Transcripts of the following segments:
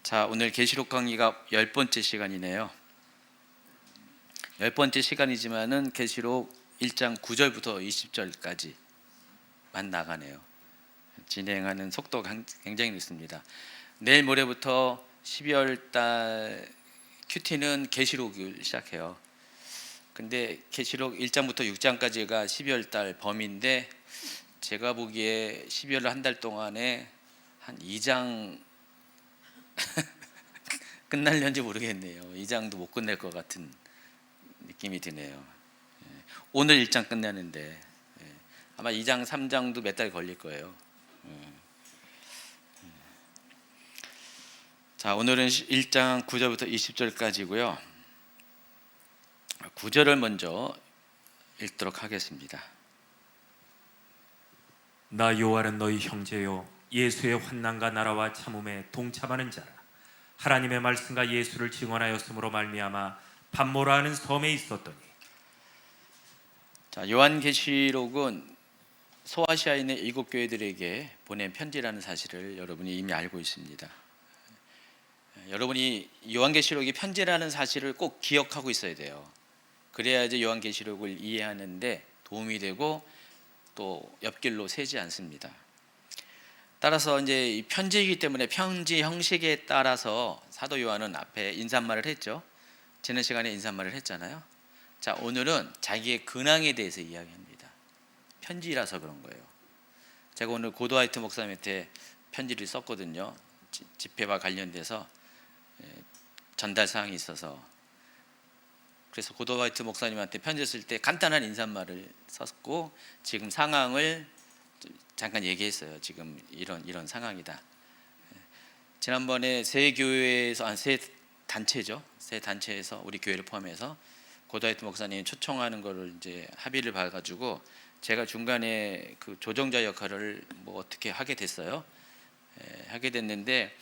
자, 오늘 계시록 강의가 10번째 시간이네요. 10번째 시간이지만은 계시록 1장 9절부터 20절까지만 나가네요. 진행하는 속도가 굉장히 늦습니다. 내일 모레부터 12월 달 큐티는 계시록을 시작해요. 근데 계시록 1장부터 6장까지가 12월 달 범위인데 제가 보기에 12월 한 달 동안에 한 2장 끝날려는지 모르겠네요. 2장도 못 끝낼 것 같은 느낌이 드네요. 오늘 1장 끝내는데 아마 2장, 3장도 몇 달 걸릴 거예요. 자, 오늘은 1장 9절부터 20절까지고요. 9절을 먼저 읽도록 하겠습니다. 나 요한은 너희 형제요 예수의 환난과 나라와 참음에 동참하는 자라. 하나님의 말씀과 예수를 증언하였으므로 말미암아 pat모라는 섬에 있었더니. 자, 요한계시록은 소아시아에 있는 7교회들에게 보낸 편지라는 사실을 여러분이 이미 알고 있습니다. 여러분이 요한계시록이 편지라는 사실을 꼭 기억하고 있어야 돼요. 그래야지 요한계시록을 이해하는데 도움이 되고 또 옆길로 새지 않습니다. 따라서 이제 이 편지이기 때문에 편지 형식에 따라서 사도 요한은 앞에 인사말을 했죠. 지난 시간에 인사말을 했잖아요. 자, 오늘은 자기의 근황에 대해서 이야기합니다. 편지라서 그런 거예요. 제가 오늘 고도하이트 목사님한테 편지를 썼거든요. 집회와 관련돼서 전달 사항이 있어서. 그래서 고도하이트 목사님한테 편지 쓸 때 간단한 인사말을 썼고 지금 상황을 잠깐 얘기했어요. 지금 이런 상황이다. 지난번에 세 교회에서 세 단체죠. 세 단체에서 우리 교회를 포함해서 고도하이트 목사님 초청하는 거를 이제 합의를 봐가지고 제가 중간에 그 조정자 역할을 뭐 어떻게 하게 됐어요. 하게 됐는데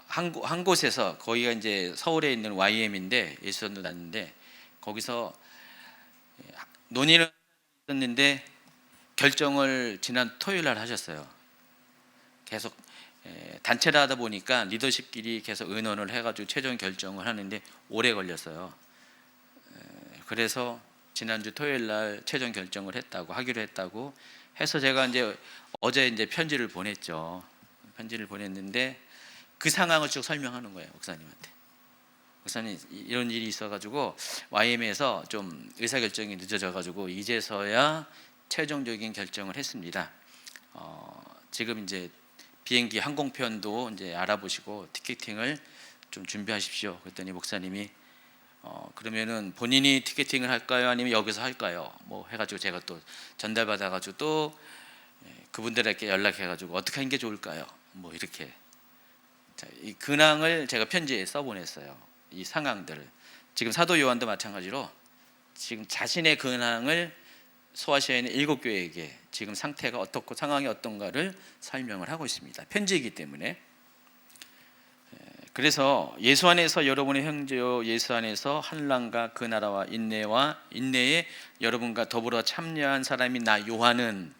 한 곳에서 거기가 이제 서울에 있는 YM인데 예수전도 났는데 거기서 논의를 했는데 결정을 지난 토요일 날 하셨어요. 계속 단체를 하다 보니까 리더십끼리 계속 의논을 해가지고 최종 결정을 하는데 오래 걸렸어요. 그래서 지난주 토요일 날 최종 결정을 하기로 했다고 해서 제가 이제 어제 이제 편지를 보냈죠. 편지를 보냈는데 그 상황을 쭉 설명하는 거예요, 목사님한테. 목사님 이런 일이 있어가지고 YM에서 좀 의사결정이 늦어져가지고 이제서야 최종적인 결정을 했습니다. 지금 이제 비행기 항공편도 이제 알아보시고 티켓팅을 좀 준비하십시오. 그랬더니 목사님이 그러면은 본인이 티켓팅을 할까요? 아니면 여기서 할까요? 뭐 해가지고 제가 또 전달받아가지고 또 그분들에게 연락해가지고 어떻게 하는 게 좋을까요? 뭐 이렇게 이 근황을 제가 편지에 써보냈어요. 이 상황들을 지금 사도 요한도 마찬가지로 지금 자신의 근황을 소아시아에 있는 7교회에게 지금 상태가 어떻고 상황이 어떤가를 설명을 하고 있습니다. 편지이기 때문에. 그래서 예수 안에서 여러분의 형제요 예수 안에서 환난과 그 나라와 인내에 여러분과 더불어 참여한 사람이 나 요한은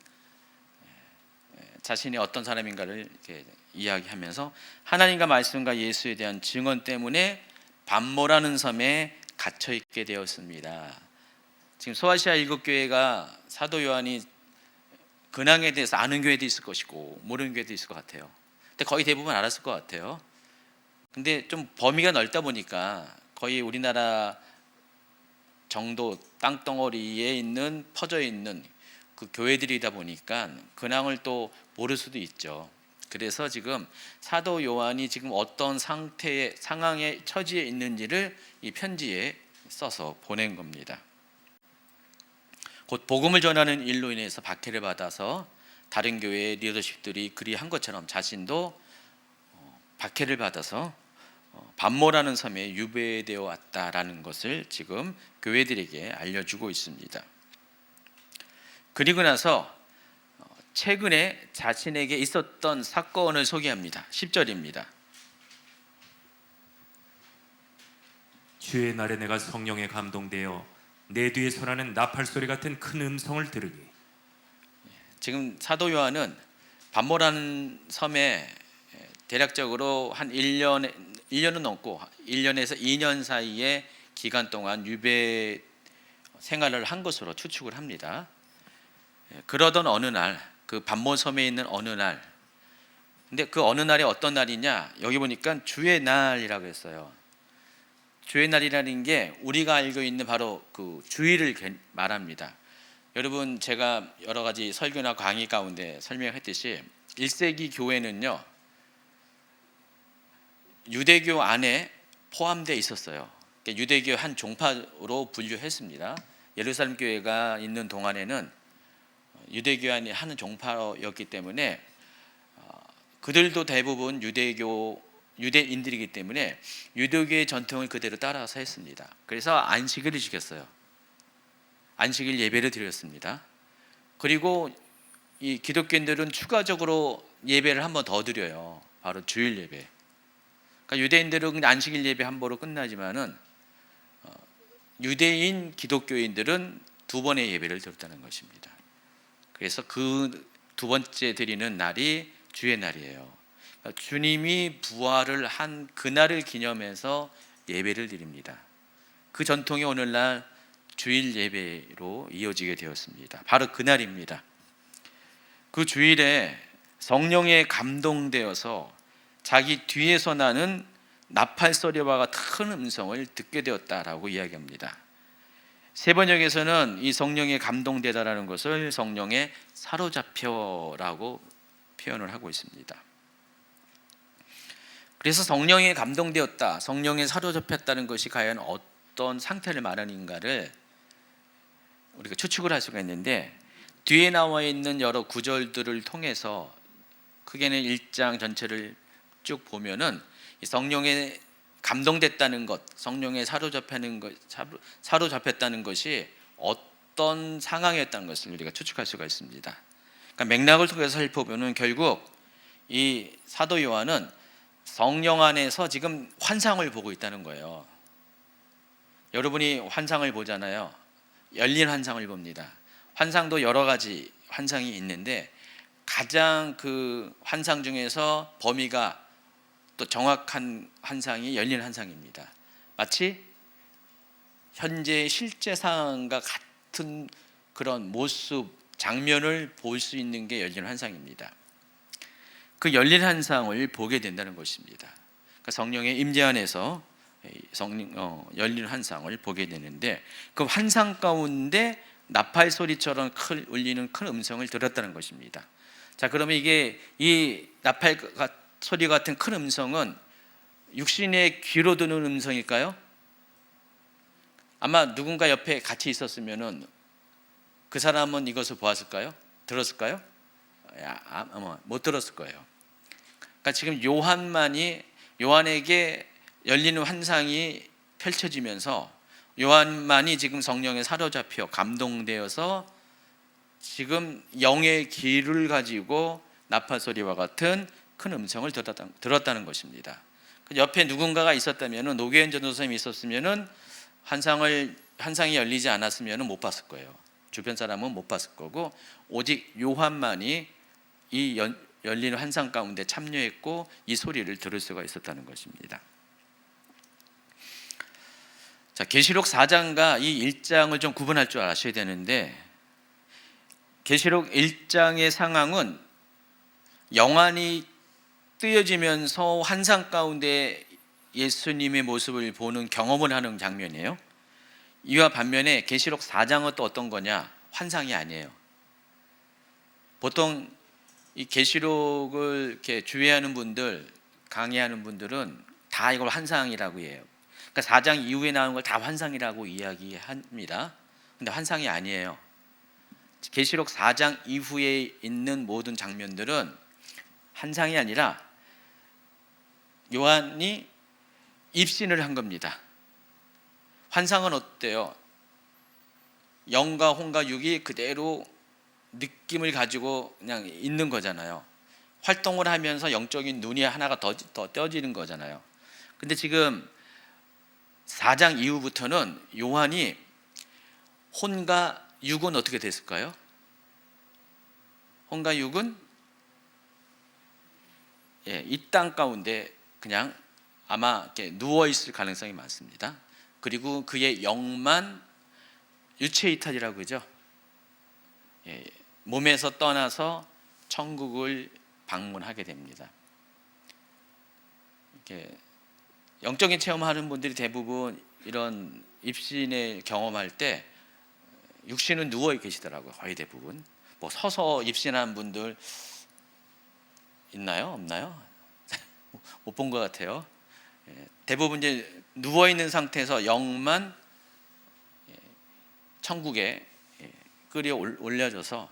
자신이 어떤 사람인가를 이렇게 이야기하면서 하나님과 말씀과 예수에 대한 증언 때문에 pat모라는 섬에 갇혀 있게 되었습니다. 지금 소아시아 7교회가 사도 요한이 근황에 대해서 아는 교회도 있을 것이고 모르는 교회도 있을 것 같아요. 근데 거의 대부분 알았을 것 같아요. 근데 좀 범위가 넓다 보니까 거의 우리나라 정도 땅덩어리에 퍼져 있는 그 교회들이다 보니까 근황을 또 모를 수도 있죠. 그래서 지금 사도 요한이 지금 어떤 상황의 처지에 있는지를 이 편지에 써서 보낸 겁니다. 곧 복음을 전하는 일로 인해서 박해를 받아서 다른 교회의 리더십들이 그리한 것처럼 자신도 박해를 받아서 pat모라는 섬에 유배되어 왔다라는 것을 지금 교회들에게 알려주고 있습니다. 그리고 나서 최근에 자신에게 있었던 사건을 소개합니다. 10절입니다. 주의 날에 내가 성령에 감동되어 내 뒤에 선하는 나팔 소리 같은 큰 음성을 들으니. 지금 사도 요한은 pat모라는 섬에 대략적으로 한 1년은 넘고 1년에서 2년 사이의 기간 동안 유배 생활을 한 것으로 추측을 합니다. 그러던 어느 날, 그 반모섬에 있는 어느 날, 근데 그 어느 날이 어떤 날이냐, 여기 보니까 주의 날이라고 했어요. 주의 날이라는 게 우리가 알고 있는 바로 그 주일을 말합니다. 여러분, 제가 여러 가지 설교나 강의 가운데 설명했듯이 1세기 교회는요, 유대교 안에 포함되어 있었어요. 그러니까 유대교 한 종파로 분류했습니다. 예루살렘 교회가 있는 동안에는 유대교 안에 한 종파였기 때문에 그들도 대부분 유대인들이기 때문에 유대교의 전통을 그대로 따라서 했습니다. 그래서 안식일을 지켰어요. 안식일 예배를 드렸습니다. 그리고 이 기독교인들은 추가적으로 예배를 한 번 더 드려요. 바로 주일 예배. 그러니까 유대인들은 안식일 예배 한 번으로 끝나지만은 유대인 기독교인들은 두 번의 예배를 드렸다는 것입니다. 그래서 그 두 번째 드리는 날이 주의 날이에요. 그러니까 주님이 부활을 한 그날을 기념해서 예배를 드립니다. 그 전통이 오늘날 주일 예배로 이어지게 되었습니다. 바로 그날입니다. 그 주일에 성령에 감동되어서 자기 뒤에서 나는 나팔 소리와 같은 큰 음성을 듣게 되었다라고 이야기합니다. 세번역에서는 이 성령에 감동되다라는 것을 성령에 사로잡혀라고 표현을 하고 있습니다. 그래서 성령에 감동되었다, 성령에 사로잡혔다는 것이 과연 어떤 상태를 말하는가를 우리가 추측을 할 수가 있는데, 뒤에 나와 있는 여러 구절들을 통해서 크게는 1장 전체를 쭉 보면은 성령에 감동됐다는 것, 성령에 사로잡혔다는 것이 어떤 상황이었다는 것을 우리가 추측할 수가 있습니다. 그러니까 맥락을 통해서 살펴보면 결국 이 사도 요한은 성령 안에서 지금 환상을 보고 있다는 거예요. 여러분이 환상을 보잖아요. 열린 환상을 봅니다. 환상도 여러 가지 환상이 있는데 가장 그 환상 중에서 범위가 또 정확한 환상이 열린 환상입니다. 마치 현재 실제 상황과 같은 그런 모습, 장면을 볼 수 있는 게 열린 환상입니다. 그 열린 환상을 보게 된다는 것입니다. 그러니까 성령의 임재 안에서 열린 환상을 보게 되는데, 그 환상 가운데 나팔 소리처럼 울리는 큰 음성을 들었다는 것입니다. 자, 그러면 이게 이 나팔 소리 같은 큰 음성은 육신의 귀로 듣는 음성일까요? 아마 누군가 옆에 같이 있었으면은 그 사람은 이것을 보았을까요? 들었을까요? 못 들었을 거예요. 그러니까 지금 요한에게 열리는 환상이 펼쳐지면서 요한만이 지금 성령에 사로잡혀 감동되어서 지금 영의 귀를 가지고 나팔 소리와 같은 큰 음성을 들었다는 것입니다. 옆에 누군가가 있었다면, 노계현 전도사님이 있었으면 환상이 열리지 않았으면 못 봤을 거예요. 주변 사람은 못 봤을 거고, 오직 요한만이 이 열리는 환상 가운데 참여했고 이 소리를 들을 수가 있었다는 것입니다. 자, 계시록 4장과 이 1장을 좀 구분할 줄 아셔야 되는데, 계시록 1장의 상황은 영안이 뜨여지면서 환상 가운데 예수님의 모습을 보는 경험을 하는 장면이에요. 이와 반면에 계시록 4장은 또 어떤 거냐? 환상이 아니에요. 보통 이 계시록을 이렇게 주의하는 분들, 강의하는 분들은 다 이걸 환상이라고 해요. 그러니까 4장 이후에 나오는 걸 다 환상이라고 이야기합니다. 근데 환상이 아니에요. 계시록 4장 이후에 있는 모든 장면들은 환상이 아니라 요한이 입신을 한 겁니다. 환상은 어때요? 영과 혼과 육이 그대로 느낌을 가지고 그냥 있는 거잖아요. 활동을 하면서 영적인 눈이 하나가 더 떠지는 거잖아요. 근데 지금 4장 이후부터는 요한이 혼과 육은 어떻게 됐을까요? 혼과 육은 이 땅 가운데 그냥 아마 이렇게 누워 있을 가능성이 많습니다. 그리고 그의 영만 유체이탈이라고 그러죠. 몸에서 떠나서 천국을 방문하게 됩니다. 이렇게 영적인 체험하는 분들이 대부분 이런 입신을 경험할 때 육신은 누워 계시더라고요. 거의 대부분. 뭐 서서 입신한 분들 있나요? 없나요? 못 본 것 같아요. 대부분 이제 누워 있는 상태에서 영만 천국에 끌어 올려져서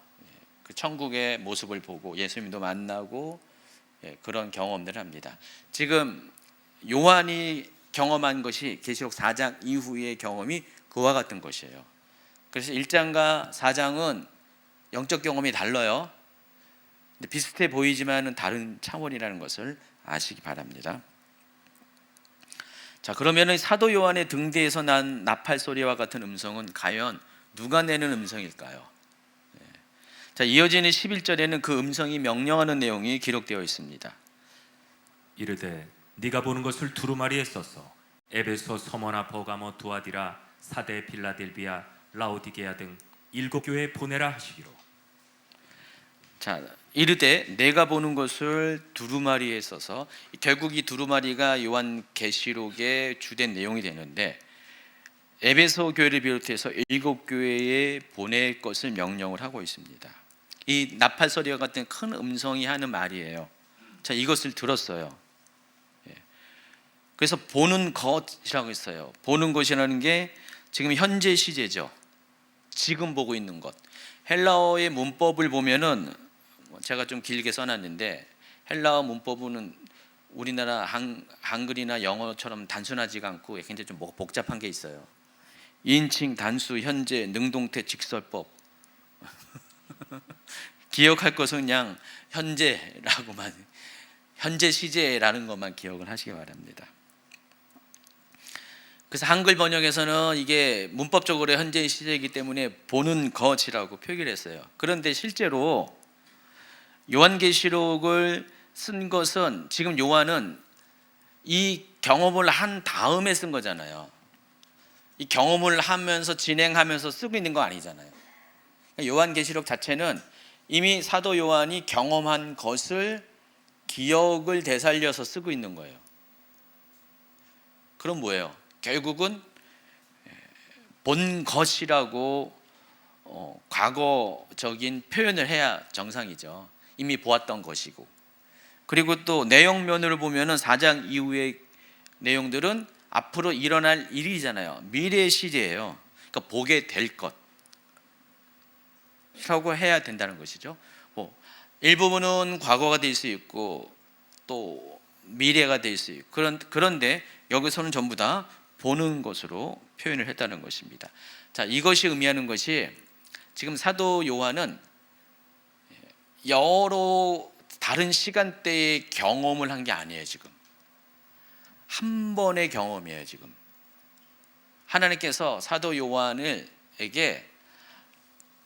그 천국의 모습을 보고 예수님도 만나고 그런 경험들을 합니다. 지금 요한이 경험한 것이 계시록 4장 이후의 경험이 그와 같은 것이에요. 그래서 1장과 4장은 영적 경험이 달라요. 근데 비슷해 보이지만은 다른 차원이라는 것을 아시기 바랍니다. 자, 그러면은 사도 요한의 등 뒤에서 난 나팔 소리와 같은 음성은 과연 누가 내는 음성일까요? 자, 이어지는 11절에는 그 음성이 명령하는 내용이 기록되어 있습니다. 이르되 네가 보는 것을 두루마리에 써서 에베소, 서머나, 버가모, 두아디라, 사데, 빌라델비아, 라오디게아 등 7교회에 보내라 하시기로. 자, 이르되 내가 보는 것을 두루마리에 써서, 결국 이 두루마리가 요한 계시록의 주된 내용이 되는데 에베소 교회를 비롯해서 7교회에 보낼 것을 명령을 하고 있습니다. 이 나팔 소리와 같은 큰 음성이 하는 말이에요. 자, 이것을 들었어요. 그래서 보는 것이라고 했어요. 보는 것이라는 게 지금 현재 시제죠. 지금 보고 있는 것. 헬라어의 문법을 보면은 제가 좀 길게 써놨는데 헬라어 문법은 우리나라 한글이나 영어처럼 단순하지가 않고 굉장히 좀 복잡한 게 있어요. 인칭, 단수, 현재, 능동태, 직설법. 기억할 것은 그냥 현재라고만, 현재 시제라는 것만 기억을 하시기 바랍니다. 그래서 한글 번역에서는 이게 문법적으로 현재 시제이기 때문에 보는 것이라고 표기를 했어요. 그런데 실제로 요한계시록을 쓴 것은, 지금 요한은 이 경험을 한 다음에 쓴 거잖아요. 이 경험을 하면서 진행하면서 쓰고 있는 거 아니잖아요. 요한계시록 자체는 이미 사도 요한이 경험한 것을 기억을 되살려서 쓰고 있는 거예요. 그럼 뭐예요? 결국은 본 것이라고 과거적인 표현을 해야 정상이죠. 이미 보았던 것이고. 그리고 또 내용면으로 보면은 4장 이후의 내용들은 앞으로 일어날 일이잖아요. 미래 시제예요. 그러니까 보게 될 것이라고 해야 된다는 것이죠. 뭐 일부분은 과거가 될 수 있고 또 미래가 될 수 있고, 그런데 여기서는 전부 다 보는 것으로 표현을 했다는 것입니다. 자, 이것이 의미하는 것이 지금 사도 요한은 여러 다른 시간대의 경험을 한 게 아니에요. 지금 한 번의 경험이에요. 지금 하나님께서 사도 요한에게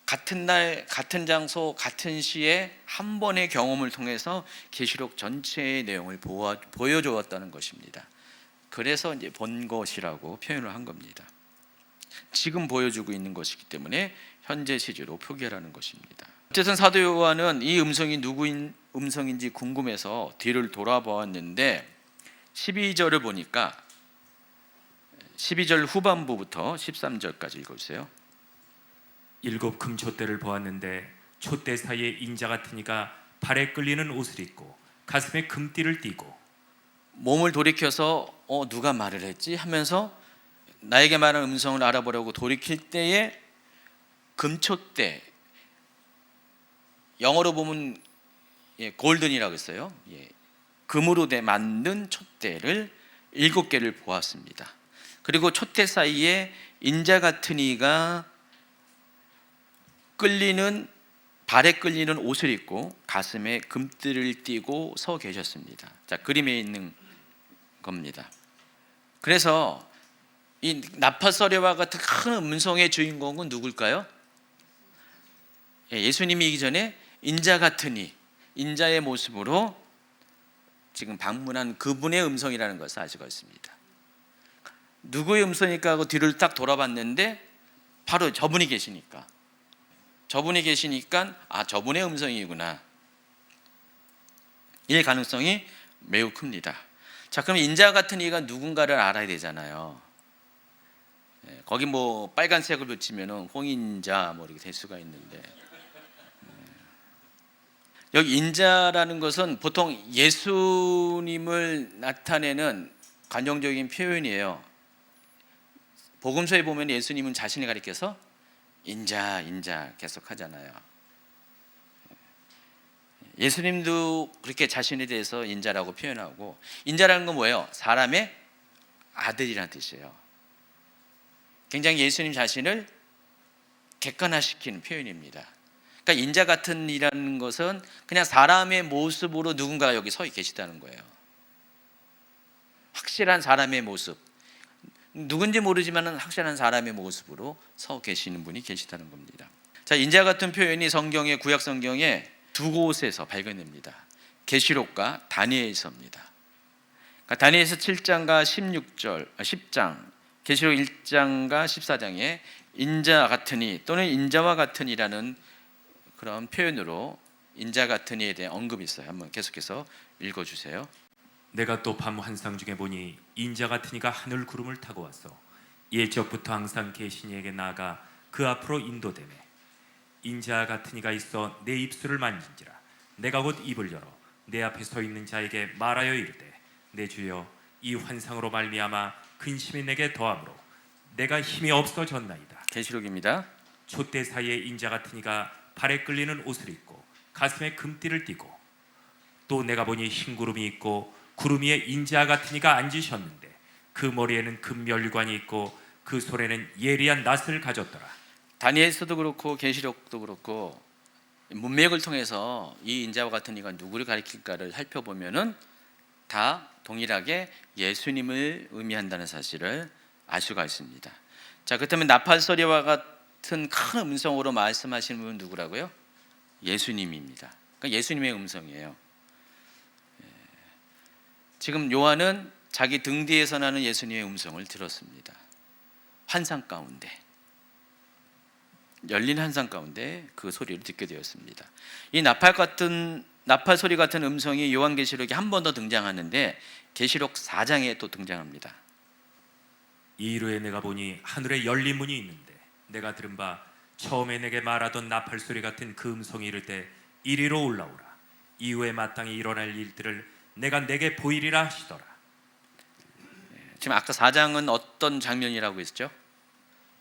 같은 날, 같은 장소, 같은 시에 한 번의 경험을 통해서 계시록 전체의 내용을 보여주었다는 것입니다. 그래서 이제 본 것이라고 표현을 한 겁니다. 지금 보여주고 있는 것이기 때문에 현재 시제로 표기하라는 것입니다. 어쨌든 사도 요한은 이 음성이 누구인 음성인지 궁금해서 뒤를 돌아보았는데 12절을 보니까 12절 후반부부터 13절까지 읽어주세요. 7 금촛대를 보았는데 촛대 사이에 인자 같은 이가 발에 끌리는 옷을 입고 가슴에 금띠를 띠고. 몸을 돌이켜서 누가 말을 했지 하면서 나에게 말하는 음성을 알아보려고 돌이킬 때에 금촛대, 영어로 보면 골든이라고 했어요. 금으로 만든 촛대를 7개를 보았습니다. 그리고 촛대 사이에 인자 같은 이가 발에 끌리는 옷을 입고 가슴에 금띠를 띠고 서 계셨습니다. 자, 그림에 있는 겁니다. 그래서 이 나팔소리와 같은 큰 음성의 주인공은 누굴까요? 예수님이 이기 전에 인자 같은 이, 인자의 모습으로 지금 방문한 그분의 음성이라는 것을 알 수가 있습니다. 누구의 음성일까 하고 뒤를 딱 돌아봤는데 바로 저분이 계시니까 저분의 음성이구나. 이 가능성이 매우 큽니다. 자, 그럼 인자 같은 이가 누군가를 알아야 되잖아요. 거기 뭐 빨간색을 붙이면은 홍인자 뭐 이렇게 될 수가 있는데, 여기 인자라는 것은 보통 예수님을 나타내는 관용적인 표현이에요. 복음서에 보면 예수님은 자신을 가리켜서 인자 계속 하잖아요. 예수님도 그렇게 자신에 대해서 인자라고 표현하고, 인자라는 건 뭐예요? 사람의 아들이라는 뜻이에요. 굉장히 예수님 자신을 객관화시키는 표현입니다. 그러니까 인자 같은 이라는 것은 그냥 사람의 모습으로 누군가가 여기 서 계시다는 거예요. 확실한 사람의 모습, 누군지 모르지만 확실한 사람의 모습으로 서 계시는 분이 계시다는 겁니다. 자, 인자 같은 표현이 성경의 구약 성경에 두 곳에서 발견됩니다. 계시록과 다니엘서입니다. 그러니까 다니엘서 7장과 10장, 계시록 1장과 14장에 인자 같으니 또는 인자와 같으니라는 그런 표현으로 인자 같으니에 대한 언급이 있어요. 한번 계속해서 읽어주세요. 내가 또 밤 환상 중에 보니 인자 같은 이가 하늘 구름을 타고 와서 예적부터 항상 계신 이에게 나아가 그 앞으로 인도되매 인자 같은 이가 있어 내 입술을 만진지라. 내가 곧 입을 열어 내 앞에 서 있는 자에게 말하여 이르되 내 주여 이 환상으로 말미암아 근심이 내게 더함으로 내가 힘이 없어졌나이다. 계시록입니다. 촛대 사이에 인자 같은 이가 발에 끌리는 옷을 입고 가슴에 금띠를 띠고 또 내가 보니 흰 구름이 있고 구름 위에 인자 같은 이가 앉으셨는데 그 머리에는 금멸관이 있고 그 손에는 예리한 낫을 가졌더라. 다니엘서도 그렇고 계시록도 그렇고 문맥을 통해서 이 인자와 같은 이가 누구를 가리킬까를 살펴보면은 다 동일하게 예수님을 의미한다는 사실을 알 수가 있습니다. 자, 그렇다면 나팔소리와 같은 큰 음성으로 말씀하시는 분은 누구라고요? 예수님입니다. 그러니까 예수님의 음성이에요. 지금 요한은 자기 등 뒤에서 나는 예수님의 음성을 들었습니다. 환상 가운데, 열린 환상 가운데 그 소리를 듣게 되었습니다. 이 나팔 소리 같은 음성이 요한계시록에 한 번 더 등장하는데 계시록 4장에 또 등장합니다. 이후에 내가 보니 하늘에 열린 문이 있는데 내가 들은 바 처음에 내게 말하던 나팔 소리 같은 그 음성이 이를 때 이리로 올라오라. 이후에 마땅히 일어날 일들을 내가 내게 보이리라 하시더라. 지금 아까 4장은 어떤 장면이라고 했죠?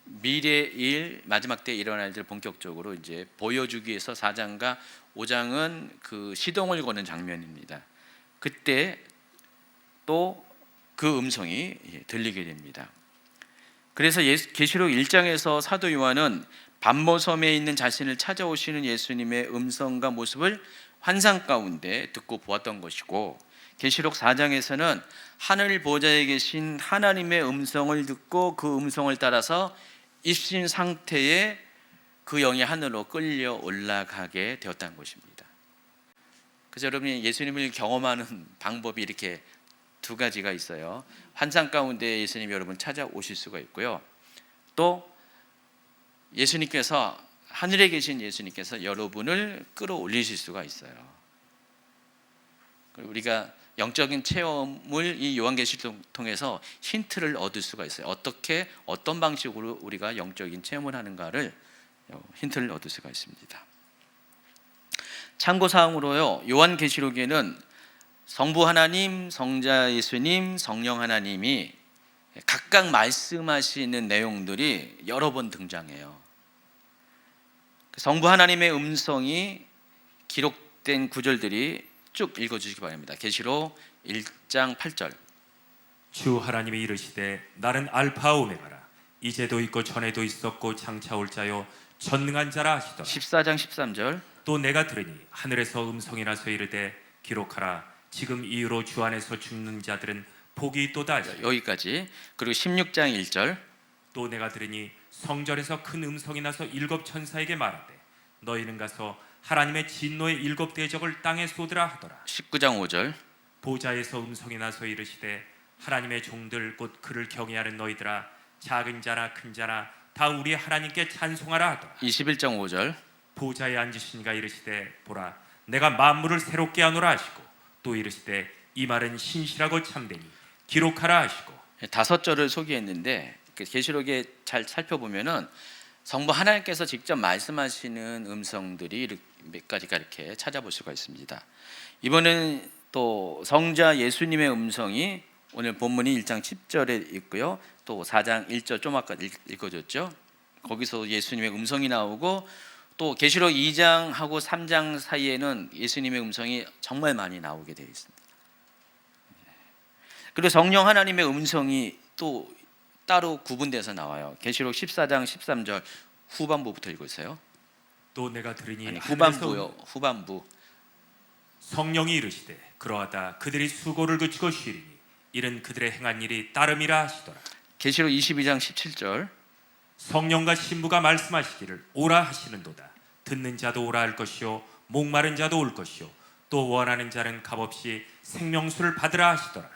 미래의 일, 마지막 때 일어날 일들 본격적으로 이제 보여주기 위해서 4장과 5장은 그 시동을 거는 장면입니다. 그때 또 그 음성이 들리게 됩니다. 그래서 계시록 1장에서 사도 요한은 반모섬에 있는 자신을 찾아오시는 예수님의 음성과 모습을 환상 가운데 듣고 보았던 것이고, 계시록 4장에서는 하늘 보좌에 계신 하나님의 음성을 듣고 그 음성을 따라서 입신 상태에 그 영이 하늘로 끌려 올라가게 되었다는 것입니다. 그래서 여러분이 예수님을 경험하는 방법이 이렇게 두 가지가 있어요. 환상 가운데 예수님이 여러분 찾아오실 수가 있고요. 또 예수님께서, 하늘에 계신 예수님께서 여러분을 끌어올리실 수가 있어요. 우리가 영적인 체험을 이 요한계시록을 통해서 힌트를 얻을 수가 있어요. 어떤 방식으로 우리가 영적인 체험을 하는가를 힌트를 얻을 수가 있습니다. 참고사항으로요, 요한계시록에는 성부 하나님, 성자 예수님, 성령 하나님이 각각 말씀하시는 내용들이 여러 번 등장해요. 성부 하나님의 음성이 기록된 구절들이 쭉 읽어주시기 바랍니다. 계시록 1장 8절. 주 하나님이 이르시되 나는 알파 오메가라. 이제도 있고 전에도 있었고 장차 올 자요 전능한 자라 하시더라. 14장 13절. 또 내가 들으니 하늘에서 음성이 나서 이르되 기록하라. 지금 이후로 주 안에서 죽는 자들은 복이 있도다 하시니. 여기까지. 그리고 16장 1절. 또 내가 들으니 성전에서 큰 음성이 나서 일곱 천사에게 말하되 너희는 가서 하나님의 진노의 일곱 대적을 땅에 쏟으라 하더라. 19장 5절. 보좌에서 음성이 나서 이르시되 하나님의 종들 곧 그를 경외하는 너희들아 작은 자나 큰 자나 다 우리 하나님께 찬송하라 하더라. 21장 5절. 보좌에 앉으신 이가 이르시되 보라 내가 만물을 새롭게 하노라 하시고 또 이르시되 이 말은 신실하고 참되니 기록하라 하시고. 5절을 소개했는데 그 계시록에 잘 살펴보면은 성부 하나님께서 직접 말씀하시는 음성들이 몇 가지가 이렇게 찾아볼 수가 있습니다. 이번에는 또 성자 예수님의 음성이 오늘 본문이 1장 10절에 있고요. 또 4장 1절 좀 아까 읽어줬죠. 거기서 예수님의 음성이 나오고 또 계시록 2장하고 3장 사이에는 예수님의 음성이 정말 많이 나오게 되어 있습니다. 그리고 성령 하나님의 음성이 또 따로 구분돼서 나와요. 계시록 14장 13절 후반부부터 읽으세요. 또 내가 들으니 아니, 하늘에서 후반부요. 후반부. 성령이 이르시되 그러하다 그들이 수고를 그치고 쉬리니 이는 그들의 행한 일이 따름이라 하시더라. 계시록 22장 17절. 성령과 신부가 말씀하시기를 오라 하시는도다. 듣는 자도 오라 할 것이요 목마른 자도 올 것이요 또 원하는 자는 값없이 생명수를 받으라 하시더라.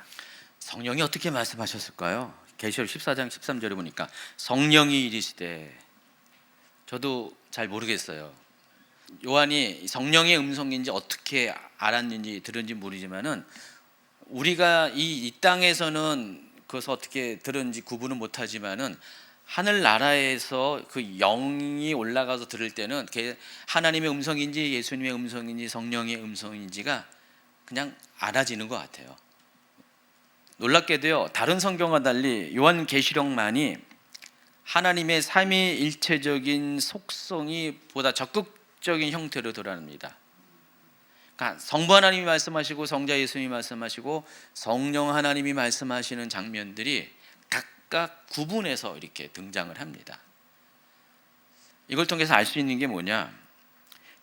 성령이 어떻게 말씀하셨을까요? 계시록 14장 13절에 보니까 성령이 이르시되, 저도 잘 모르겠어요. 요한이 성령의 음성인지 어떻게 알았는지 들은지 모르지만은 우리가 이 땅에서는 그것을 어떻게 들은지 구분은 못하지만은 하늘 나라에서 그 영이 올라가서 들을 때는 그게 하나님의 음성인지 예수님의 음성인지 성령의 음성인지가 그냥 알아지는 것 같아요. 놀랍게도요, 다른 성경과 달리 요한계시록만이 하나님의 삼위일체적인 속성이 보다 적극적인 형태로 드러납니다. 그러니까 성부 하나님이 말씀하시고 성자 예수님이 말씀하시고 성령 하나님이 말씀하시는 장면들이 각각 구분해서 이렇게 등장을 합니다. 이걸 통해서 알 수 있는 게 뭐냐,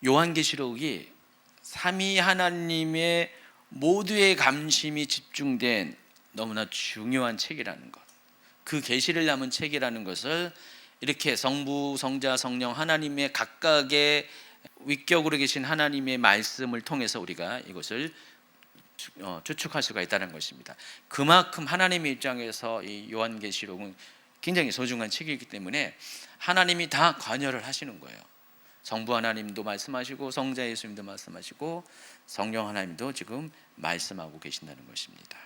요한계시록이 삼위 하나님의 모두의 감심이 집중된 너무나 중요한 책이라는 것, 그 계시를 담은 책이라는 것을 이렇게 성부, 성자, 성령 하나님의 각각의 위격으로 계신 하나님의 말씀을 통해서 우리가 이것을 추측할 수가 있다는 것입니다. 그만큼 하나님의 입장에서 이 요한계시록은 굉장히 소중한 책이기 때문에 하나님이 다 관여를 하시는 거예요. 성부 하나님도 말씀하시고 성자 예수님도 말씀하시고 성령 하나님도 지금 말씀하고 계신다는 것입니다.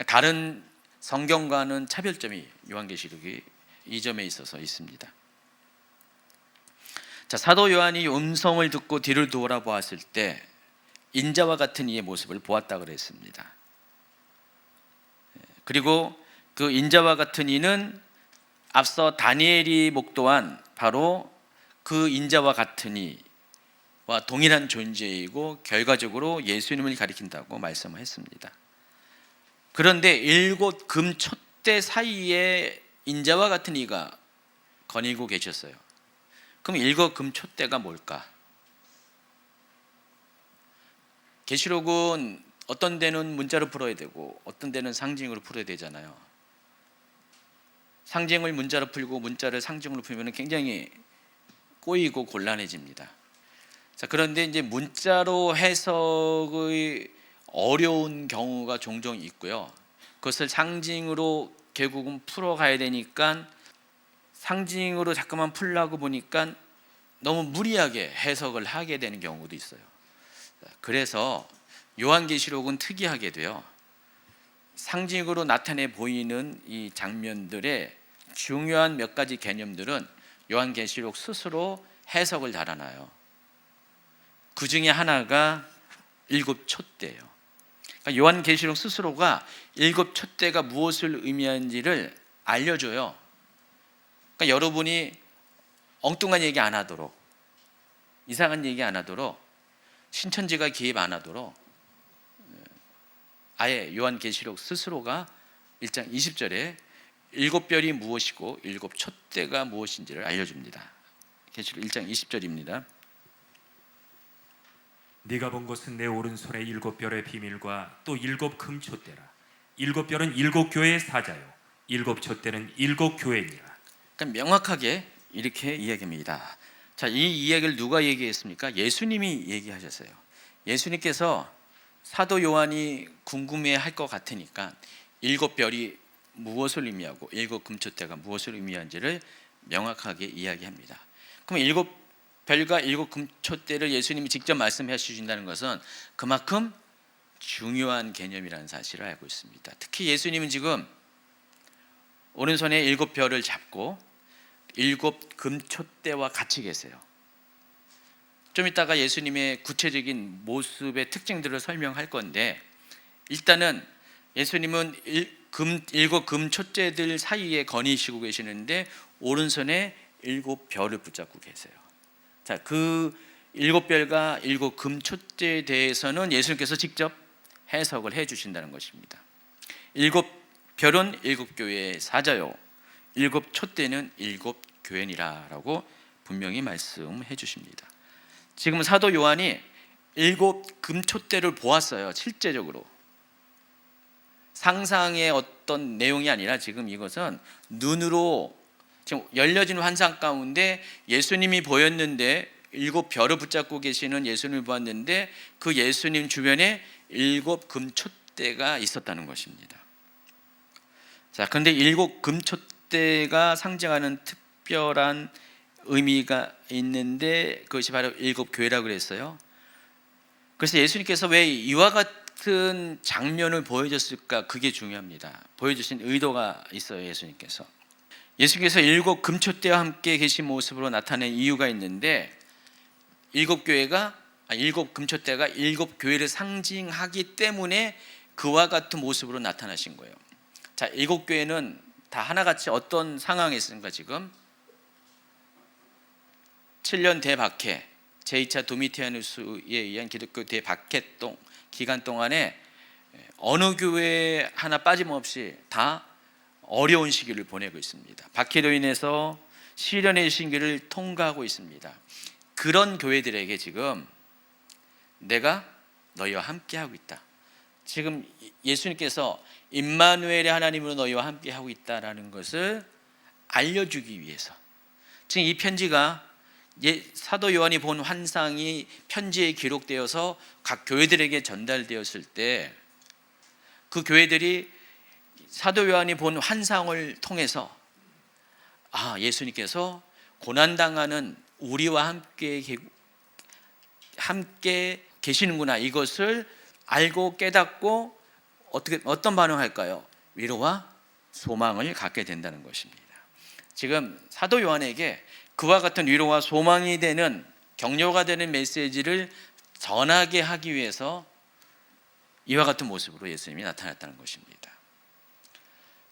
다른 성경과는 차별점이 요한계시록이 이 점에 있어서 있습니다. 자, 사도 요한이 음성을 듣고 뒤를 돌아보았을 때 인자와 같은 이의 모습을 보았다 그랬습니다. 그리고 그 인자와 같은 이는 앞서 다니엘이 목도한 바로 그 인자와 같은 이와 동일한 존재이고 결과적으로 예수님을 가리킨다고 말씀을 했습니다. 그런데 7 금촛대 사이에 인자와 같은 이가 거닐고 계셨어요. 그럼 7 금촛대가 뭘까? 계시록은 어떤 데는 문자로 풀어야 되고 어떤 데는 상징으로 풀어야 되잖아요. 상징을 문자로 풀고 문자를 상징으로 풀면 굉장히 꼬이고 곤란해집니다. 자, 그런데 이제 문자로 해석의 어려운 경우가 종종 있고요. 그것을 상징으로 결국은 풀어가야 되니까 상징으로 자꾸만 풀려고 보니까 너무 무리하게 해석을 하게 되는 경우도 있어요. 그래서 요한계시록은 특이하게도요, 상징으로 나타내 보이는 이 장면들의 중요한 몇 가지 개념들은 요한계시록 스스로 해석을 달아놔요. 그 중에 하나가 7 촛대예요. 그러니까 요한계시록 스스로가 7 촛대가 무엇을 의미하는지를 알려줘요. 그러니까 여러분이 엉뚱한 얘기 안 하도록, 이상한 얘기 안 하도록, 신천지가 개입 안 하도록 아예 요한계시록 스스로가 1장 20절에 7별이 무엇이고 7 촛대가 무엇인지를 알려줍니다. 계시록 1장 20절입니다. 네가 본 것은 내 오른손에 7별의 비밀과 또 7 금촛대라. 7별은 7 교회의 사자요 7 촛대는 7 교회니라. 그러니까 명확하게 이렇게 이야기합니다. 자, 이 이야기를 누가 얘기했습니까? 예수님이 얘기하셨어요. 예수님께서 사도 요한이 궁금해할 것 같으니까 일곱 별이 무엇을 의미하고 일곱 금초대가 무엇을 의미한지를 명확하게 이야기합니다. 그럼 일곱 별과 일곱 금초대를 예수님이 직접 말씀해 주신다는 것은 그만큼 중요한 개념이라는 사실을 알고 있습니다. 특히 예수님은 지금 오른손에 일곱 별을 잡고 일곱 금초대와 같이 계세요. 좀 이따가 예수님의 구체적인 모습의 특징들을 설명할 건데, 일단은 예수님은 일곱 금초대들 사이에 거니시고 계시는데 오른손에 일곱 별을 붙잡고 계세요. 자, 그 일곱 별과 일곱 금초대에 대해서는 예수님께서 직접 해석을 해 주신다는 것입니다. 일곱 별은 일곱 교회의 사자요, 일곱 촛대는 일곱 교회니라라고 분명히 말씀해 주십니다. 지금 사도 요한이 일곱 금촛대를 보았어요. 실제적으로 상상의 어떤 내용이 아니라 지금 이것은 눈으로 지금 열려진 환상 가운데 예수님이 보였는데, 일곱 별을 붙잡고 계시는 예수님을 보았는데 그 예수님 주변에 일곱 금촛대가 있었다는 것입니다. 자, 그런데 일곱 금촛대가 상징하는 특별한 의미가 있는데 그것이 바로 일곱 교회라고 그랬어요. 그래서 예수님께서 왜 이와 같은 장면을 보여줬을까? 그게 중요합니다. 보여주신 의도가 있어요. 예수님께서 일곱 금초대와 함께 계신 모습으로 나타낸 이유가 있는데, 일곱 금초대가 일곱 교회를 상징하기 때문에 그와 같은 모습으로 나타나신 거예요. 자, 일곱 교회는 다 하나같이 어떤 상황에 있습니까? 지금 7년 대박해, 제2차 도미티아누스에 의한 기독교 대박해 기간 동안에 어느 교회 하나 빠짐없이 다 어려운 시기를 보내고 있습니다. 박해로 인해서 시련의 시기를 통과하고 있습니다. 그런 교회들에게 지금 내가 너희와 함께하고 있다. 지금 예수님께서 임마누엘의 하나님으로 너희와 함께하고 있다라는 것을 알려주기 위해서 지금 이 편지가 사도 요한이 본 환상이 편지에 기록되어서 각 교회들에게 전달되었을 때 그 교회들이 사도 요한이 본 환상을 통해서 예수님께서 고난당하는 우리와 함께 계시는구나, 이것을 알고 깨닫고 어떤 반응할까요? 위로와 소망을 갖게 된다는 것입니다. 지금 사도 요한에게 그와 같은 위로와 소망이 되는, 격려가 되는 메시지를 전하게 하기 위해서 이와 같은 모습으로 예수님이 나타났다는 것입니다.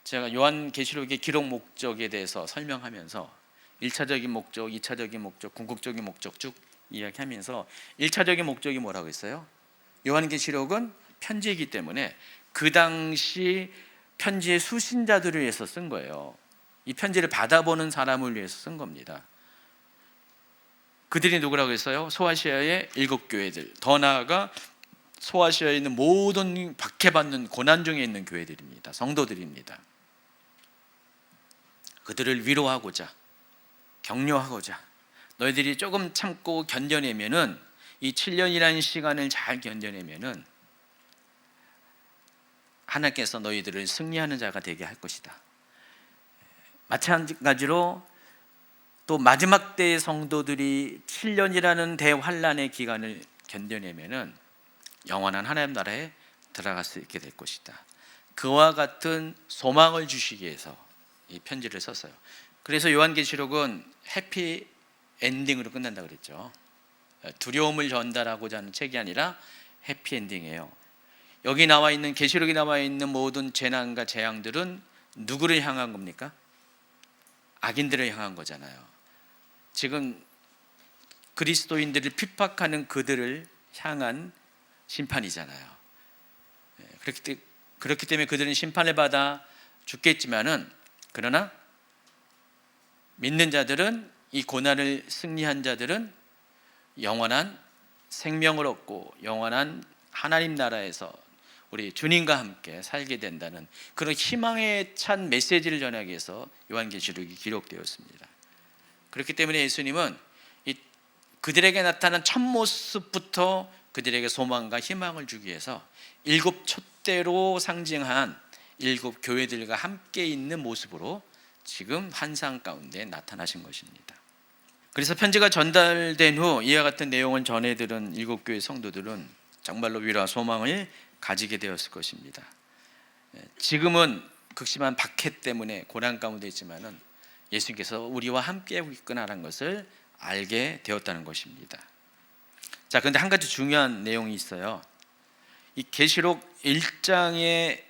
제가 요한계시록의 기록 목적에 대해서 설명하면서 1차적인 목적, 2차적인 목적, 궁극적인 목적 쭉 이야기하면서 1차적인 목적이 뭐라고 했어요? 요한계시록은 편지이기 때문에 그 당시 편지의 수신자들을 위해서 쓴 거예요. 이 편지를 받아보는 사람을 위해서 쓴 겁니다. 그들이 누구라고 했어요? 소아시아의 일곱 교회들, 더 나아가 소아시아에 있는 모든 박해받는 고난 중에 있는 교회들입니다. 성도들입니다. 그들을 위로하고자, 격려하고자, 너희들이 조금 참고 견뎌내면은, 이 7년이라는 시간을 잘 견뎌내면은 하나님께서 너희들을 승리하는 자가 되게 할 것이다. 마찬가지로 또 마지막 때의 성도들이 7년이라는 대환란의 기간을 견뎌내면은 영원한 하나님 나라에 들어갈 수 있게 될 것이다. 그와 같은 소망을 주시기 위해서 이 편지를 썼어요. 그래서 요한계시록은 해피 엔딩으로 끝난다 그랬죠. 두려움을 전달하고자 하는 책이 아니라 해피 엔딩이에요. 여기 나와 있는, 계시록에 나와 있는 모든 재난과 재앙들은 누구를 향한 겁니까? 악인들을 향한 거잖아요. 지금 그리스도인들을 핍박하는 그들을 향한 심판이잖아요. 그렇기 때문에 그들은 심판을 받아 죽겠지만은, 그러나 믿는 자들은, 이 고난을 승리한 자들은 영원한 생명을 얻고 영원한 하나님 나라에서 우리 주님과 함께 살게 된다는 그런 희망에 찬 메시지를 전하기 위해서 요한계시록이 기록되었습니다. 그렇기 때문에 예수님은 그들에게 나타난 첫 모습부터 그들에게 소망과 희망을 주기 위해서 일곱 촛대로 상징한 일곱 교회들과 함께 있는 모습으로 지금 환상 가운데 나타나신 것입니다. 그래서 편지가 전달된 후 이와 같은 내용을 전해 들은 일곱 교회 성도들은 정말로 위로와 소망을 가지게 되었을 것입니다. 지금은 극심한 박해 때문에 고난 가운데 있지만은 예수님께서 우리와 함께하고 있구나라는 것을 알게 되었다는 것입니다. 자, 그런데 한 가지 중요한 내용이 있어요. 이 계시록 1장에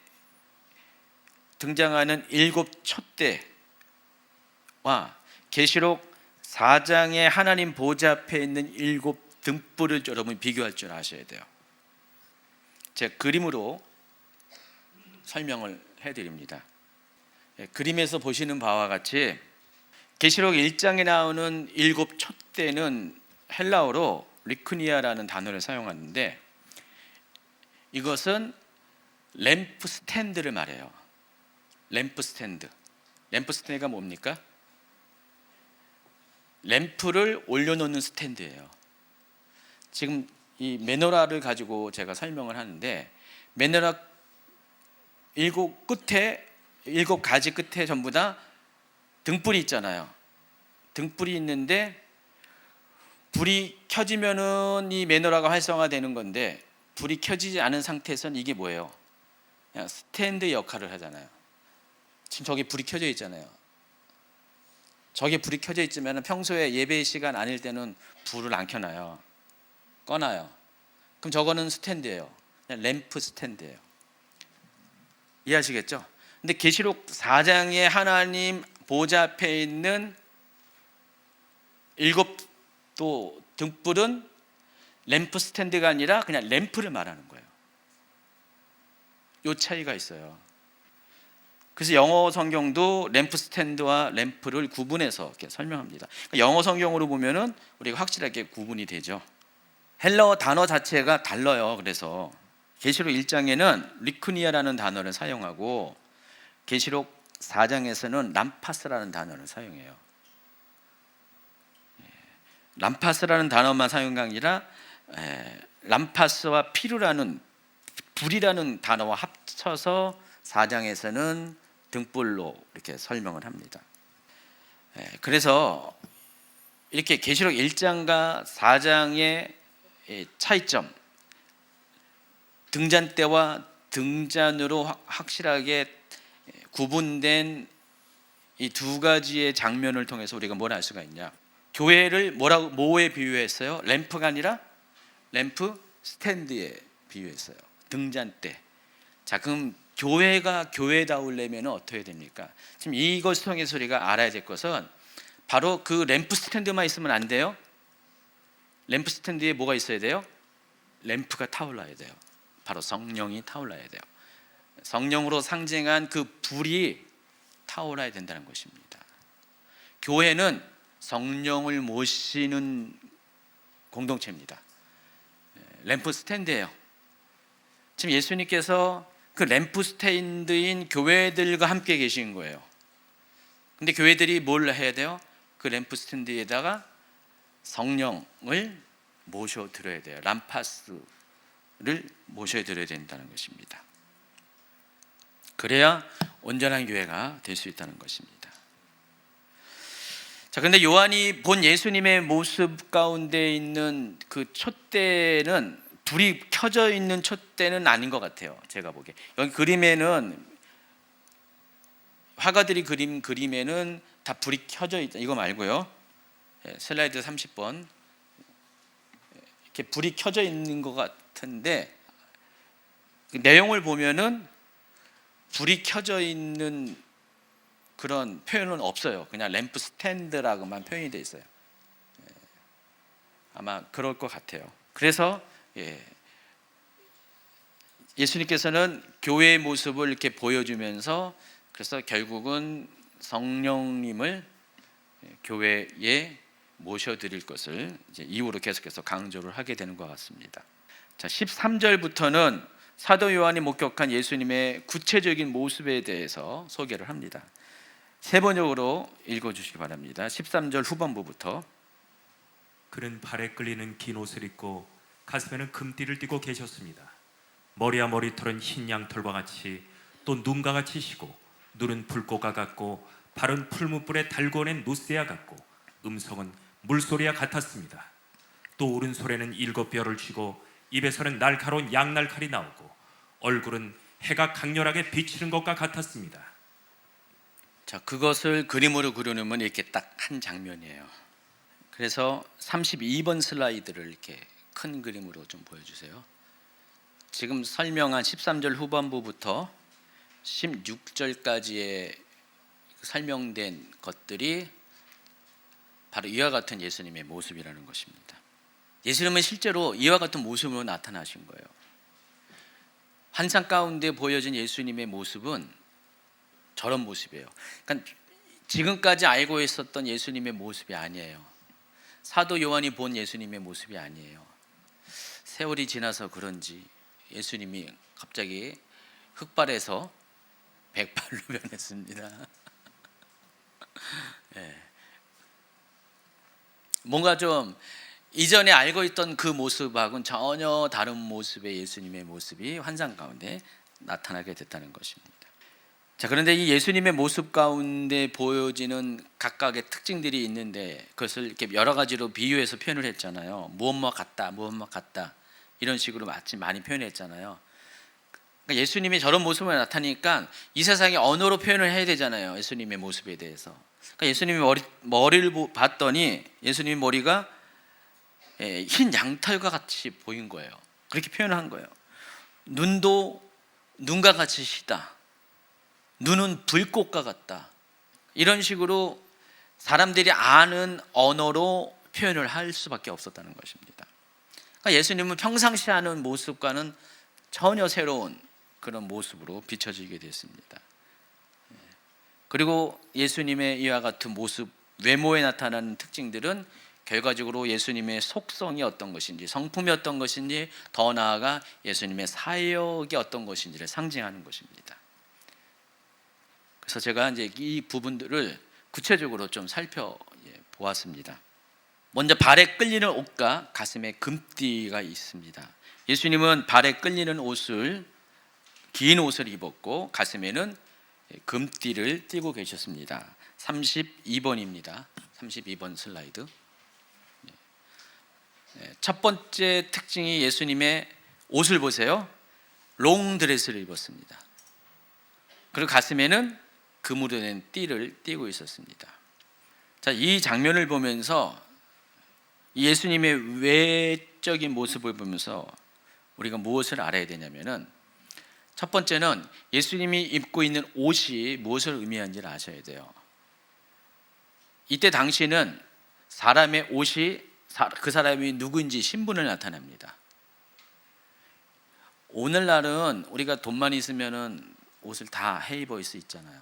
등장하는 일곱 촛대와 계시록 4장에 하나님 보좌 앞에 있는 일곱 등불을 여러분 비교할 줄 아셔야 돼요. 제가 그림으로 설명을 해드립니다. 그림에서 보시는 바와 같이 계시록 1장에 나오는 일곱 촛대는 헬라어로 리크니아라는 단어를 사용하는데 이것은 램프 스탠드를 말해요. 램프 스탠드. 램프 스탠드가 뭡니까? 램프를 올려놓는 스탠드예요. 지금 이 메노라를 가지고 제가 설명을 하는데 메노라 일곱 가지 끝에 전부 다 등불이 있잖아요. 등불이 있는데 불이 켜지면은 이 메노라가 활성화되는 건데 불이 켜지지 않은 상태에서는 이게 뭐예요? 그냥 스탠드 역할을 하잖아요. 지금 저기 불이 켜져 있잖아요. 저기 불이 켜져 있으면 평소에 예배 시간 아닐 때는 불을 안 켜놔요. 꺼놔요. 그럼 저거는 스탠드예요. 그냥 램프 스탠드예요. 이해하시겠죠? 근데 계시록 4장에 하나님 보좌 앞에 있는 일곱 또 등불은 램프 스탠드가 아니라 그냥 램프를 말하는 거예요. 이 차이가 있어요. 그래서 영어 성경도 램프 스탠드와 램프를 구분해서 이렇게 설명합니다. 영어 성경으로 보면은 우리가 확실하게 구분이 되죠. 헬라어 단어 자체가 달라요. 그래서 계시록 1장에는 리크니아라는 단어를 사용하고 계시록 4장에서는 람파스라는 단어를 사용해요. 람파스라는 단어만 사용한 게 아니라 람파스와 피루라는 불이라는 단어와 합쳐서 4장에서는 등불로 이렇게 설명을 합니다. 그래서 이렇게 계시록 1장과 4장의 차이점, 등잔대와 등잔으로 확실하게 구분된 이 두 가지의 장면을 통해서 우리가 뭘 알 수가 있냐? 교회를 뭐에 비유했어요? 램프가 아니라 램프 스탠드에 비유했어요. 등잔대. 자, 그럼 교회가 교회다우려면 어떻게 됩니까? 지금 이것을 통해서 우리가 알아야 될 것은 바로 그 램프 스탠드만 있으면 안 돼요. 램프 스탠드에 뭐가 있어야 돼요? 램프가 타올라야 돼요. 바로 성령이 타올라야 돼요. 성령으로 상징한 그 불이 타올라야 된다는 것입니다. 교회는 성령을 모시는 공동체입니다. 램프 스탠드예요. 지금 예수님께서 그 램프 스탠드인 교회들과 함께 계신 거예요. 근데 교회들이 뭘 해야 돼요? 그 램프 스탠드에다가 성령을 모셔드려야 돼요. 람파스를 모셔드려야 된다는 것입니다. 그래야 온전한 교회가 될 수 있다는 것입니다. 자, 근데 요한이 본 예수님의 모습 가운데 있는 그 촛대는 불이 켜져 있는 촛대는 아닌 것 같아요. 제가 보기에 여기 그림에는 화가들이 그린 그림에는 다 불이 켜져 있다. 이거 말고요. 슬라이드 30번 이렇게 불이 켜져 있는 것 같은데 그 내용을 보면은 불이 켜져 있는 그런 표현은 없어요. 그냥 램프 스탠드라고만 표현이 돼 있어요. 아마 그럴 것 같아요. 그래서 예수님께서는 교회의 모습을 이렇게 보여주면서 그래서 결국은 성령님을 교회에 모셔드릴 것을 이제 이후로 계속해서 강조를 하게 되는 것 같습니다. 자, 13절부터는 사도 요한이 목격한 예수님의 구체적인 모습에 대해서 소개를 합니다. 세 번역으로 읽어주시기 바랍니다. 13절 후반부부터. 그는 발에 끌리는 긴 옷을 입고 가슴에는 금띠를 띠고 계셨습니다. 머리와 머리털은 흰 양털과 같이 또 눈과 같이 시고 눈은 불꽃과 같고 발은 풀무불에 달궈낸 노새와 같고 음성은 물소리와 같았습니다. 또 오른손에는 7뼈를 쥐고 입에서는 날카로운 양날칼이 나오고 얼굴은 해가 강렬하게 비치는 것과 같았습니다. 자, 그것을 그림으로 그려놓으면 이렇게 딱 한 장면이에요. 그래서 32번 슬라이드를 이렇게 큰 그림으로 좀 보여주세요. 지금 설명한 13절 후반부부터 16절까지의 설명된 것들이 바로 이와 같은 예수님의 모습이라는 것입니다. 예수님은 실제로 이와 같은 모습으로 나타나신 거예요. 환상 가운데 보여진 예수님의 모습은 저런 모습이에요. 그러니까 지금까지 알고 있었던 예수님의 모습이 아니에요. 사도 요한이 본 예수님의 모습이 아니에요. 세월이 지나서 그런지 예수님이 갑자기 흑발에서 백발로 변했습니다. 네. 뭔가 좀 이전에 알고 있던 그 모습하고는 전혀 다른 모습의 예수님의 모습이 환상 가운데 나타나게 됐다는 것입니다. 자, 그런데 이 예수님의 모습 가운데 보여지는 각각의 특징들이 있는데 그것을 이렇게 여러 가지로 비유해서 표현을 했잖아요. 무엇뭐 같다, 무엇뭐 같다 이런 식으로 마치 많이 표현했잖아요. 그러니까 예수님이 저런 모습으로 나타나니까 이 세상에 언어로 표현을 해야 되잖아요. 예수님의 모습에 대해서. 그러니까 예수님의 머리를 봤더니 예수님의 머리가 흰 양털과 같이 보인 거예요. 그렇게 표현한 거예요. 눈도 눈과 같이 시다. 눈은 불꽃과 같다. 이런 식으로 사람들이 아는 언어로 표현을 할 수밖에 없었다는 것입니다. 그러니까 예수님은 평상시 하는 모습과는 전혀 새로운 그런 모습으로 비춰지게 됐습니다. 그리고 예수님의 이와 같은 모습, 외모에 나타나는 특징들은 결과적으로 예수님의 속성이 어떤 것인지, 성품이 어떤 것인지, 더 나아가 예수님의 사역이 어떤 것인지를 상징하는 것입니다. 그래서 제가 이제 이 부분들을 구체적으로 좀 살펴보았습니다. 먼저 발에 끌리는 옷과 가슴에 금띠가 있습니다. 예수님은 발에 끌리는 옷을, 긴 옷을 입었고 가슴에는 금띠를 띠고 계셨습니다. 32번입니다. 32번 슬라이드. 첫 번째 특징이 예수님의 옷을 보세요. 롱드레스를 입었습니다. 그리고 가슴에는 금으로 된 띠를 띠고 있었습니다. 자, 이 장면을 보면서 예수님의 외적인 모습을 보면서 우리가 무엇을 알아야 되냐면은, 첫 번째는 예수님이 입고 있는 옷이 무엇을 의미하는지를 아셔야 돼요. 이때 당시는 사람의 옷이 그 사람이 누구인지 신분을 나타냅니다. 오늘날은 우리가 돈만 있으면은 옷을 다 해 입을 수 있잖아요.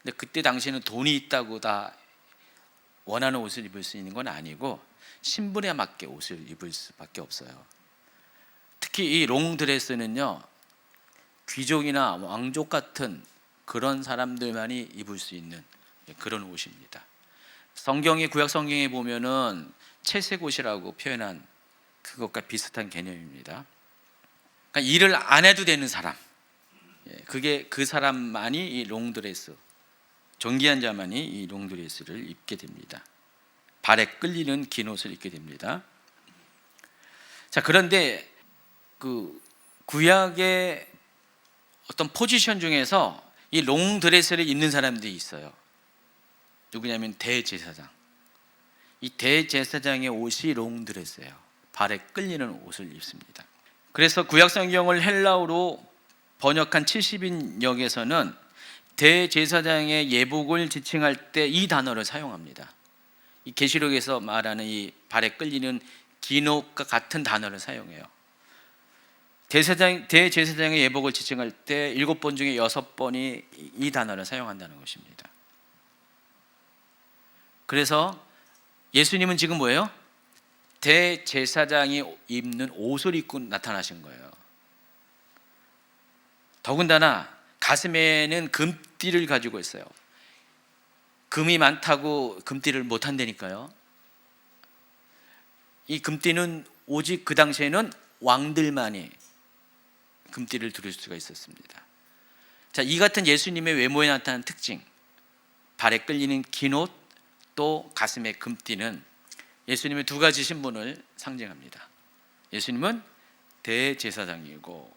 근데 그때 당시에는 돈이 있다고 다 원하는 옷을 입을 수 있는 건 아니고 신분에 맞게 옷을 입을 수밖에 없어요. 특히 이 롱드레스는요, 귀족이나 왕족 같은 그런 사람들만이 입을 수 있는 그런 옷입니다. 성경의 구약 성경에 보면은 채색 옷이라고 표현한 그것과 비슷한 개념입니다. 그러니까 일을 안 해도 되는 사람, 그게 그 사람만이 이 롱드레스, 존귀한 자만이 이 롱드레스를 입게 됩니다. 발에 끌리는 긴 옷을 입게 됩니다. 자, 그런데 그 구약의 어떤 포지션 중에서 이 롱드레스를 입는 사람들이 있어요. 누구냐면 대제사장. 이 대제사장의 옷이 롱드레스예요. 발에 끌리는 옷을 입습니다. 그래서 구약 성경을 헬라어로 번역한 70인역에서는 대제사장의 예복을 지칭할 때 이 단어를 사용합니다. 이 계시록에서 말하는 이 발에 끌리는 긴 옷과 같은 단어를 사용해요. 대제사장의 예복을 지칭할 때 7번 중에 6번이 이 단어를 사용한다는 것입니다. 그래서 예수님은 지금 뭐예요? 대제사장이 입는 옷을 입고 나타나신 거예요. 더군다나 가슴에는 금띠를 가지고 있어요. 금이 많다고 금띠를 못 한다니까요. 이 금띠는 오직 그 당시에는 왕들만이 금띠를 두를 수가 있었습니다. 자, 이 같은 예수님의 외모에 나타나는 특징, 발에 끌리는 긴 옷, 또 가슴에 금띠는 예수님의 두 가지 신분을 상징합니다. 예수님은 대제사장이고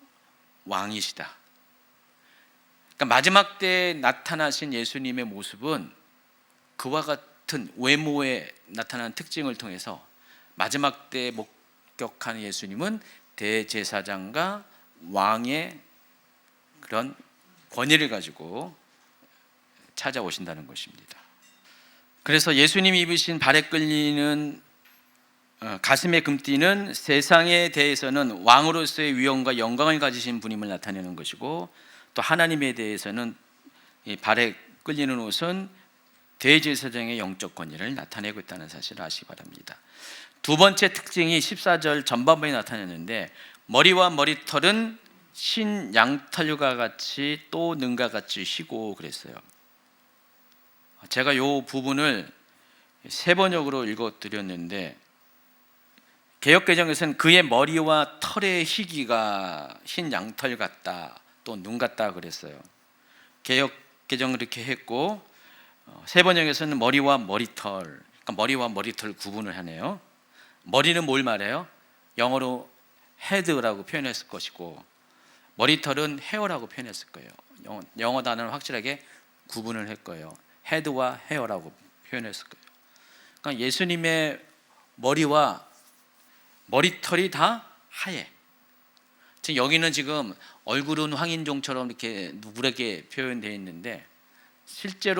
왕이시다. 그러니까 마지막 때에 나타나신 예수님의 모습은 그와 같은 외모에 나타나는 특징을 통해서 마지막 때에 목격하는 예수님은 대제사장과 왕의 그런 권위를 가지고 찾아오신다는 것입니다. 그래서 예수님이 입으신 발에 끌리는 가슴에 금띠는 세상에 대해서는 왕으로서의 위엄과 영광을 가지신 분임을 나타내는 것이고, 또 하나님에 대해서는 이 발에 끌리는 옷은 대제사장의 영적 권위를 나타내고 있다는 사실을 아시기 바랍니다. 두 번째 특징이 14절 전반부에 나타났는데, 머리와 머리털은 신 양털과 같이 또 능과 같이 희고 그랬어요. 제가 이 부분을 세 번역으로 읽어드렸는데, 개역개정에서는 그의 머리와 털의 희기가 흰 양털 같다, 또 눈 같다 그랬어요. 개역개정은 그렇게 했고, 세 번역에서는 머리와 머리털, 그러니까 머리와 머리털 구분을 하네요. 머리는 뭘 말해요? 영어로 헤드라고 표현했을 것이고, 머리털은 헤어라고 표현했을 거예요. 영어 단어는 확실하게 구분을 할 거예요. 헤드와 헤어라고 표현했을 거예요. 그러니까 예수님의 머리와 머리털이 다 하얘. 지금 여기는 지금 얼굴은 황인종처럼 이렇게 누렇게 표현되어 있는데, 실제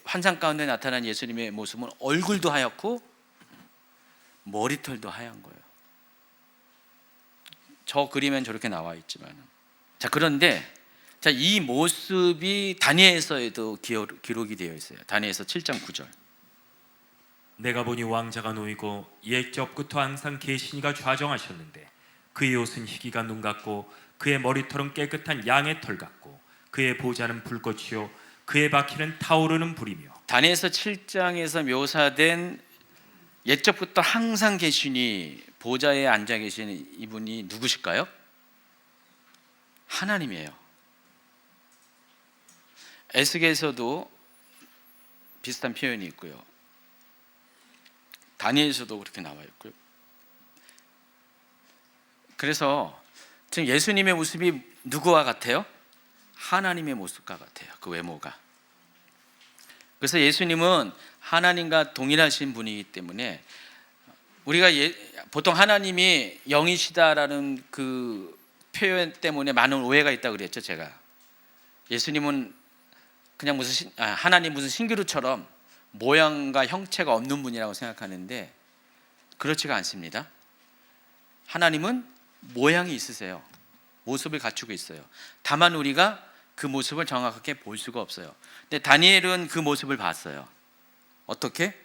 환상 가운데 나타난 예수님의 모습은 얼굴도 하얗고 머리털도 하얀 거예요. 저 그림엔 저렇게 나와 있지만, 자, 그런데 이 모습이 다니엘서에도 기록이 되어 있어요. 다니엘서 7장 9절. 내가 보니 왕자가 놓이고 옛적부터 항상 계시니가 좌정하셨는데 그의 옷은 희기가 눈 같고 그의 머리털은 깨끗한 양의 털 같고 그의 보좌는 불꽃이요 그의 바퀴는 타오르는 불이며. 다니엘서 7장에서 묘사된 옛적부터 항상 계시니 보좌에 앉아 계시는 이분이 누구실까요? 하나님이에요. 에스겔에서도 비슷한 표현이 있고요. 다니엘에서도 그렇게 나와 있고요. 그래서 지금 예수님의 모습이 누구와 같아요? 하나님의 모습과 같아요. 그 외모가. 그래서 예수님은 하나님과 동일하신 분이기 때문에 우리가 보통 하나님이 영이시다라는 그 표현 때문에 많은 오해가 있다고 그랬죠. 제가 예수님은 그냥 하나님 무슨 신기루처럼 모양과 형체가 없는 분이라고 생각하는데, 그렇지가 않습니다. 하나님은 모양이 있으세요. 모습을 갖추고 있어요. 다만 우리가 그 모습을 정확하게 볼 수가 없어요. 근데 다니엘은 그 모습을 봤어요. 어떻게?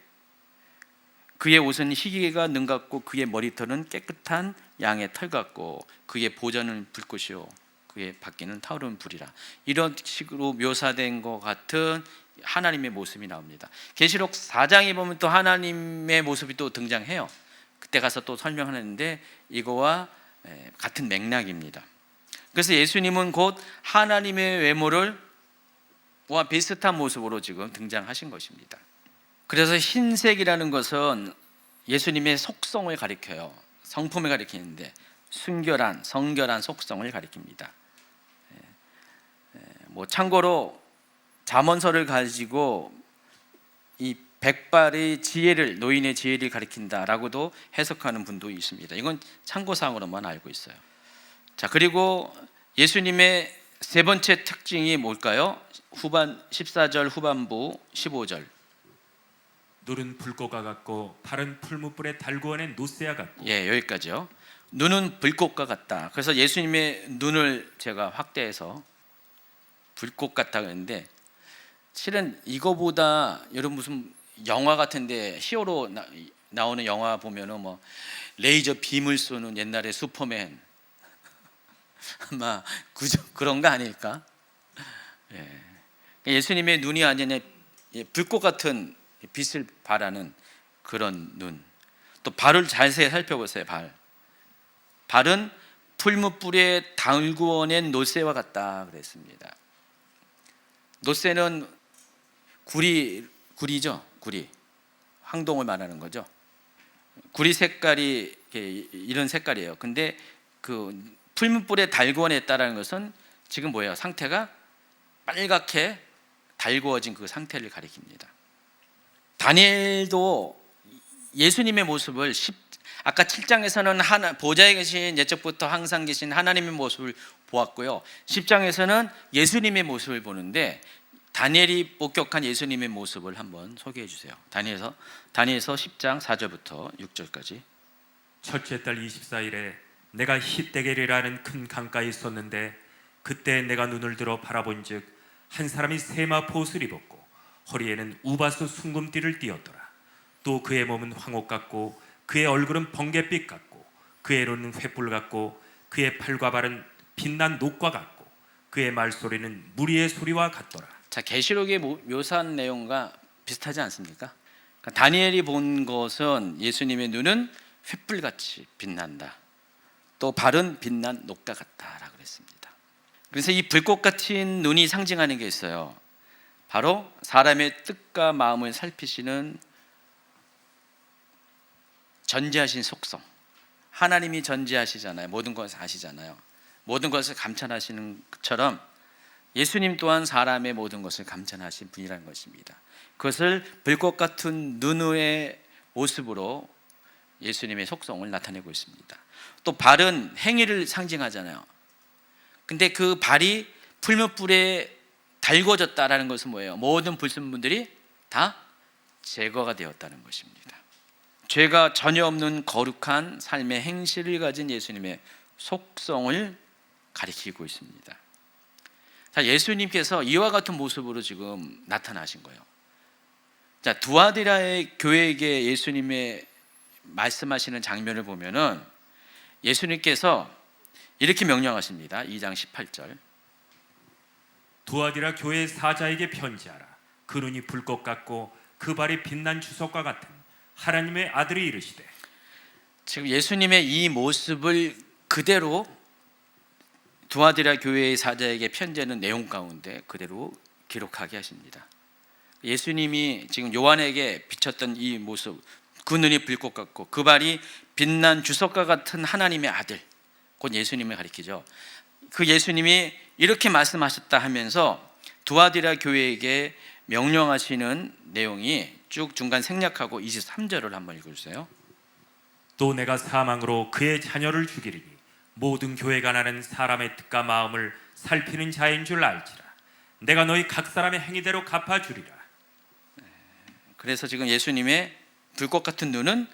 그의 옷은 희기가 눈 같고 그의 머리털은 깨끗한 양의 털 같고 그의 보좌는 불꽃이요 그의 바퀴는 타오르는 불이라. 이런 식으로 묘사된 것 같은 하나님의 모습이 나옵니다. 계시록 4장에 보면 또 하나님의 모습이 또 등장해요. 그때 가서 또 설명하는데 이거와 같은 맥락입니다. 그래서 예수님은 곧 하나님의 외모와 비슷한 모습으로 지금 등장하신 것입니다. 그래서 흰색이라는 것은 예수님의 속성을 가리켜요. 성품을 가리키는데 순결한, 성결한 속성을 가리킵니다. 참고로 잠언서를 가지고 이 백발의 지혜를, 노인의 지혜를 가리킨다라고도 해석하는 분도 있습니다. 이건 참고사항으로만 알고 있어요. 자, 그리고 예수님의 세 번째 특징이 뭘까요? 14절 후반부 15절. 눈은 불꽃과 같고 팔은 풀무불에 달구어낸 노새와 같고. 예, 여기까지요. 눈은 불꽃과 같다. 그래서 예수님의 눈을 제가 확대해서 불꽃 같다 그랬는데, 실은 이거보다 여러분 무슨 영화 같은데 히어로 나오는 영화 보면은 뭐 레이저 빔을 쏘는 옛날에 슈퍼맨 아마 그런 거 아닐까? 예. 예수님의 눈이 완전히 불꽃 같은 빛을 발하는 그런 눈. 또 발을 자세히 살펴보세요. 발은 풀무불에 달구어낸 노새와 같다 그랬습니다. 노새는 구리죠. 구리. 황동을 말하는 거죠. 구리 색깔이 이런 색깔이에요. 근데 그 풀무불에 달구어냈다라는 것은 지금 뭐예요? 상태가 빨갛게 달구어진 그 상태를 가리킵니다. 다니엘도 예수님의 모습을 아까 7장에서는 보좌에 계신 옛적부터 항상 계신 하나님의 모습을 보았고요. 10장에서는 예수님의 모습을 보는데 다니엘이 목격한 예수님의 모습을 한번 소개해 주세요. 다니엘서 10장 4절부터 6절까지. 첫째 달 24일에 내가 hit대겔이라는 큰 강가에 있었는데 그때 내가 눈을 들어 바라본즉 한 사람이 세마포 옷을 입었고 허리에는 우바스 순금띠를 띠었더라. 또 그의 몸은 황옥 같고 그의 얼굴은 번갯빛 같고 그의 눈은 횃불 같고 그의 팔과 발은 빛난 녹과 같고 그의 말소리는 무리의 소리와 같더라. 자, 계시록에 묘사한 내용과 비슷하지 않습니까? 그러니까 다니엘이 본 것은 예수님의 눈은 횃불같이 빛난다. 또 발은 빛난 녹과 같다라고 그랬습니다. 그래서 이 불꽃 같은 눈이 상징하는 게 있어요. 바로 사람의 뜻과 마음을 살피시는 전지하신 속성. 하나님이 전지하시잖아요. 모든 것을 아시잖아요. 모든 것을 감찰하시는 것처럼 예수님 또한 사람의 모든 것을 감찰하신 분이라는 것입니다. 그것을 불꽃 같은 눈의 모습으로 예수님의 속성을 나타내고 있습니다. 또 발은 행위를 상징하잖아요. 근데 그 발이 풀무불에 달궈졌다라는 것은 뭐예요? 모든 불순물들이 다 제거가 되었다는 것입니다. 죄가 전혀 없는 거룩한 삶의 행실을 가진 예수님의 속성을 가리키고 있습니다. 자, 예수님께서 이와 같은 모습으로 지금 나타나신 거예요. 자, 두아디라의 교회에게 예수님의 말씀하시는 장면을 보면은 예수님께서 이렇게 명령하십니다. 2장 18절. 두아디라 교회의 사자에게 편지하라. 그 눈이 불꽃 같고 그 발이 빛난 주석과 같은 하나님의 아들이 이르시되. 지금 예수님의 이 모습을 그대로 두아디라 교회의 사자에게 편지하는 내용 가운데 그대로 기록하게 하십니다. 예수님이 지금 요한에게 비쳤던 이 모습, 그 눈이 불꽃 같고 그 발이 빛난 주석과 같은 하나님의 아들, 곧 예수님을 가리키죠. 그 예수님이 이렇게 말씀하셨다 하면서 두아디라 교회에게 명령하시는 내용이 쭉 중간 생략하고 23절을 한번 읽어주세요. 또 내가 사망으로 그의 자녀를 죽이리니 모든 교회가 나는 사람의 뜻과 마음을 살피는 자인 줄 알지라. 내가 너희 각 사람의 행위대로 갚아주리라. 그래서 지금 예수님의 불꽃 같은 눈은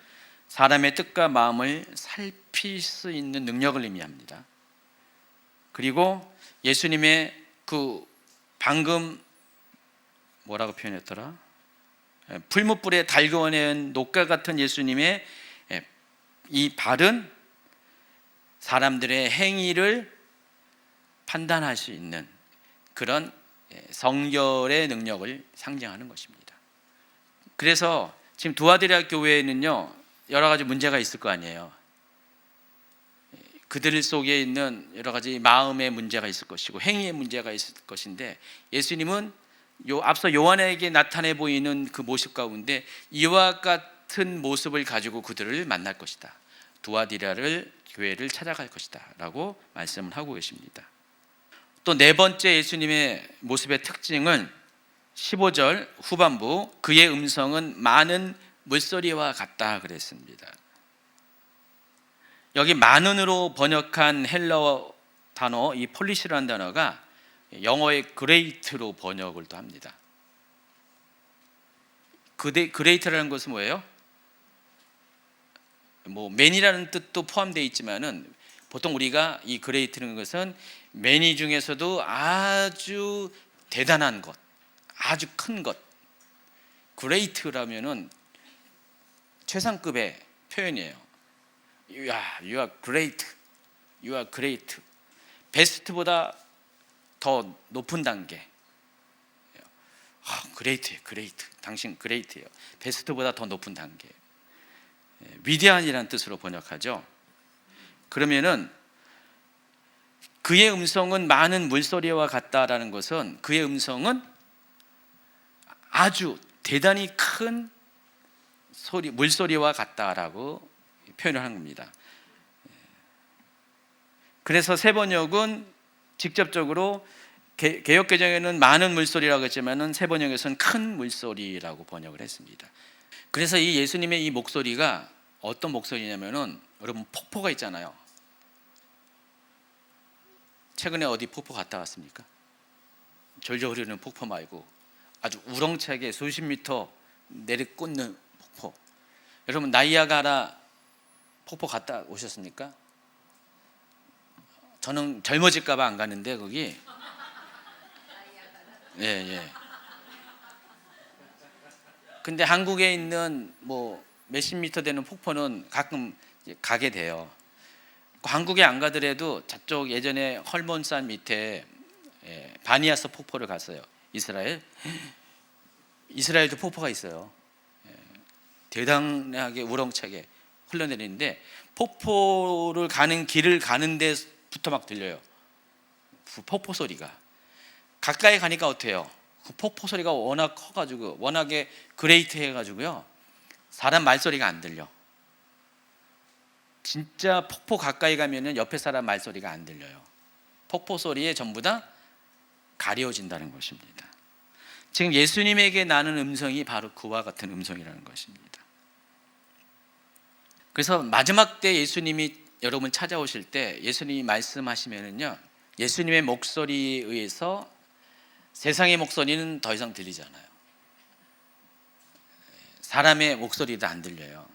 사람의 뜻과 마음을 살필 수 있는 능력을 의미합니다. 그리고 예수님의 그 방금 뭐라고 표현했더라? 풀무불에 달궈낸 녹과 같은 예수님의 이 발은 사람들의 행위를 판단할 수 있는 그런 성결의 능력을 상징하는 것입니다. 그래서 지금 두아디라 교회에는요 여러 가지 문제가 있을 거 아니에요. 그들 속에 있는 여러 가지 마음의 문제가 있을 것이고 행위의 문제가 있을 것인데 예수님은 앞서 요한에게 나타내 보이는 그 모습 가운데 이와 같은 모습을 가지고 그들을 만날 것이다. 두아디라를 교회를 찾아갈 것이다 라고 말씀을 하고 계십니다. 또 네 번째 예수님의 모습의 특징은 15절 후반부 그의 음성은 많은 물소리와 같다 그랬습니다. 여기 많은으로 번역한 헬라어 단어 이 폴리시라는 단어가 영어의 그레이트로 번역을 또 합니다. 그레이트라는 것은 뭐예요? 맨이라는 뜻도 포함되어 있지만은 보통 우리가 이 그레이트라는 것은 매니 중에서도 아주 대단한 것, 아주 큰 것. 그레이트라면은 최상급의 표현이에요. You are great. You are great. 베스트보다 더 높은 단계. 그레이트예요. 그레이트. 당신 그레이트예요. 베스트보다 더 높은 단계. 위대한이라는 뜻으로 번역하죠. 그러면은 그의 음성은 많은 물소리와 같다라는 것은 그의 음성은 아주 대단히 큰 소리, 물소리와 같다라고 표현을 한 겁니다. 그래서 새 번역은 직접적으로 개역개정에는 많은 물소리라고 했지만은 새 번역에서는 큰 물소리라고 번역을 했습니다. 그래서 이 예수님의 이 목소리가 어떤 목소리냐면은 여러분 폭포가 있잖아요. 최근에 어디 폭포 갔다 왔습니까? 졸졸 흐르는 폭포 말고 아주 우렁차게 수십 미터 내리꽂는 폭포. 여러분 나이아가라 폭포 갔다 오셨습니까? 저는 젊어질까 봐 안 가는데 거기 예. 근데 한국에 있는 뭐 몇십 미터 되는 폭포는 가끔 가게 돼요. 한국에 안 가더라도 저쪽 예전에 헐몬산 밑에 바니아스 폭포를 갔어요. 이스라엘도 폭포가 있어요. 대단하게 우렁차게 흘러내리는데 폭포를 가는 길을 가는 데부터 막 들려요. 폭포 소리가. 가까이 가니까 어때요? 그 폭포 소리가 워낙 커가지고 워낙에 그레이트 해가지고요. 사람 말소리가 안 들려. 진짜 폭포 가까이 가면은 옆에 사람 말소리가 안 들려요. 폭포 소리에 전부 다 가려진다는 것입니다. 지금 예수님에게 나는 음성이 바로 그와 같은 음성이라는 것입니다. 그래서 마지막 때 예수님이 여러분 찾아오실 때 예수님이 말씀하시면은요, 예수님의 목소리에 의해서 세상의 목소리는 더 이상 들리지 않아요. 사람의 목소리도 안 들려요.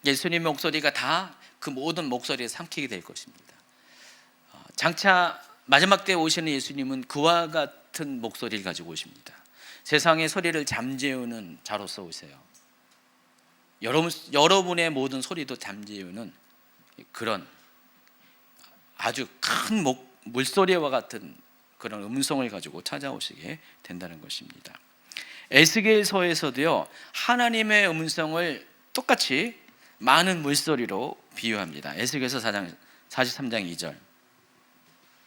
예수님의 목소리가 다 그 모든 목소리에 삼키게 될 것입니다. 장차 마지막 때에 오시는 예수님은 그와 같은 목소리를 가지고 오십니다. 세상의 소리를 잠재우는 자로서 오세요. 여러분의 모든 소리도 잠재우는 그런 아주 큰 물소리와 같은 그런 음성을 가지고 찾아오시게 된다는 것입니다. 에스겔서에서도요, 하나님의 음성을 똑같이 많은 물소리로 비유합니다. 에스겔서 4장 43장 2절.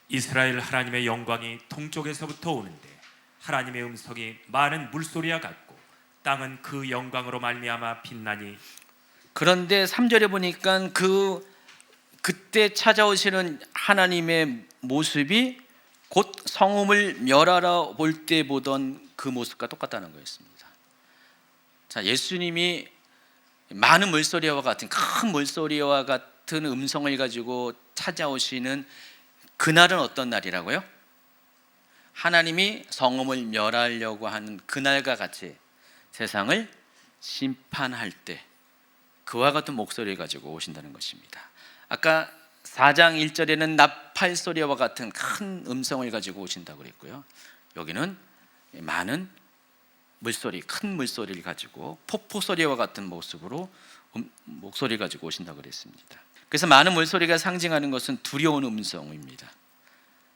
이스라엘 하나님의 영광이 동쪽에서부터 오는데 하나님의 음성이 많은 물소리와 같고 땅은 그 영광으로 말미암아 빛나니. 그런데 3절에 보니까 그때 찾아오시는 하나님의 모습이 곧 성읍을 멸하러 볼 때 보던 그 모습과 똑같다는 거였습니다. 자, 예수님이 많은 물소리와 같은 큰 물소리와 같은 음성을 가지고 찾아오시는 그날은 어떤 날이라고요? 하나님이 성읍을 멸하려고 하는 그날과 같이 세상을 심판할 때 그와 같은 목소리를 가지고 오신다는 것입니다. 아까 4장 1절에는 나팔 소리와 같은 큰 음성을 가지고 오신다고 그랬고요. 여기는 많은 물소리, 큰 물소리를 가지고 폭포 소리와 같은 모습으로 목소리 가지고 오신다고 그랬습니다. 그래서 많은 물소리가 상징하는 것은 두려운 음성입니다.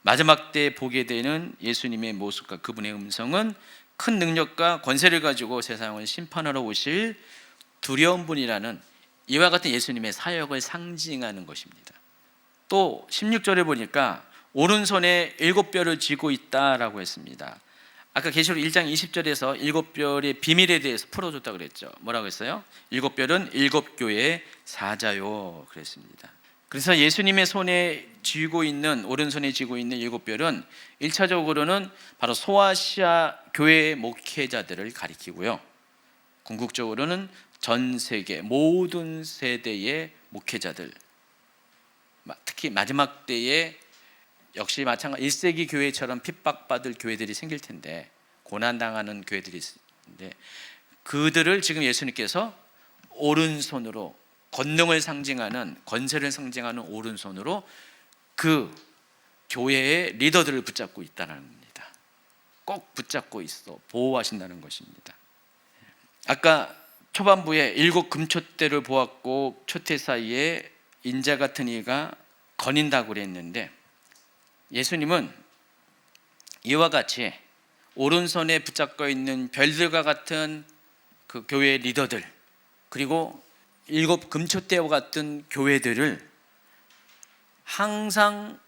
마지막 때 보게 되는 예수님의 모습과 그분의 음성은 큰 능력과 권세를 가지고 세상을 심판하러 오실 두려운 분이라는 이와 같은 예수님의 사역을 상징하는 것입니다. 또 16절에 보니까 오른손에 7뼈를 쥐고 있다라고 했습니다. 아까 계시록 1장 20절에서 7뼈의 비밀에 대해서 풀어줬다고 그랬죠. 뭐라고 했어요? 7뼈는 7교회의 사자요 그랬습니다. 그래서 예수님의 손에 쥐고 있는, 오른손에 쥐고 있는 7뼈는 1차적으로는 바로 소아시아 교회의 목회자들을 가리키고요, 궁극적으로는 전 세계 모든 세대의 목회자들, 특히 마지막 때에 역시 마찬가지 1세기 교회처럼 핍박받을 교회들이 생길 텐데, 고난당하는 교회들이 있을 텐데, 그들을 지금 예수님께서 오른손으로, 권능을 상징하는, 권세를 상징하는 오른손으로 그 교회의 리더들을 붙잡고 있다는 겁니다. 꼭 붙잡고 있어 보호하신다는 것입니다. 아까 초반부에 7 금촛대를 보았고 촛대 사이에 인자 같은 이가 거닌다고 그랬는데, 예수님은 이와 같이 오른손에 붙잡고 있는 별들과 같은 그 교회의 리더들, 그리고 일곱 금초대와 같은 교회들을 항상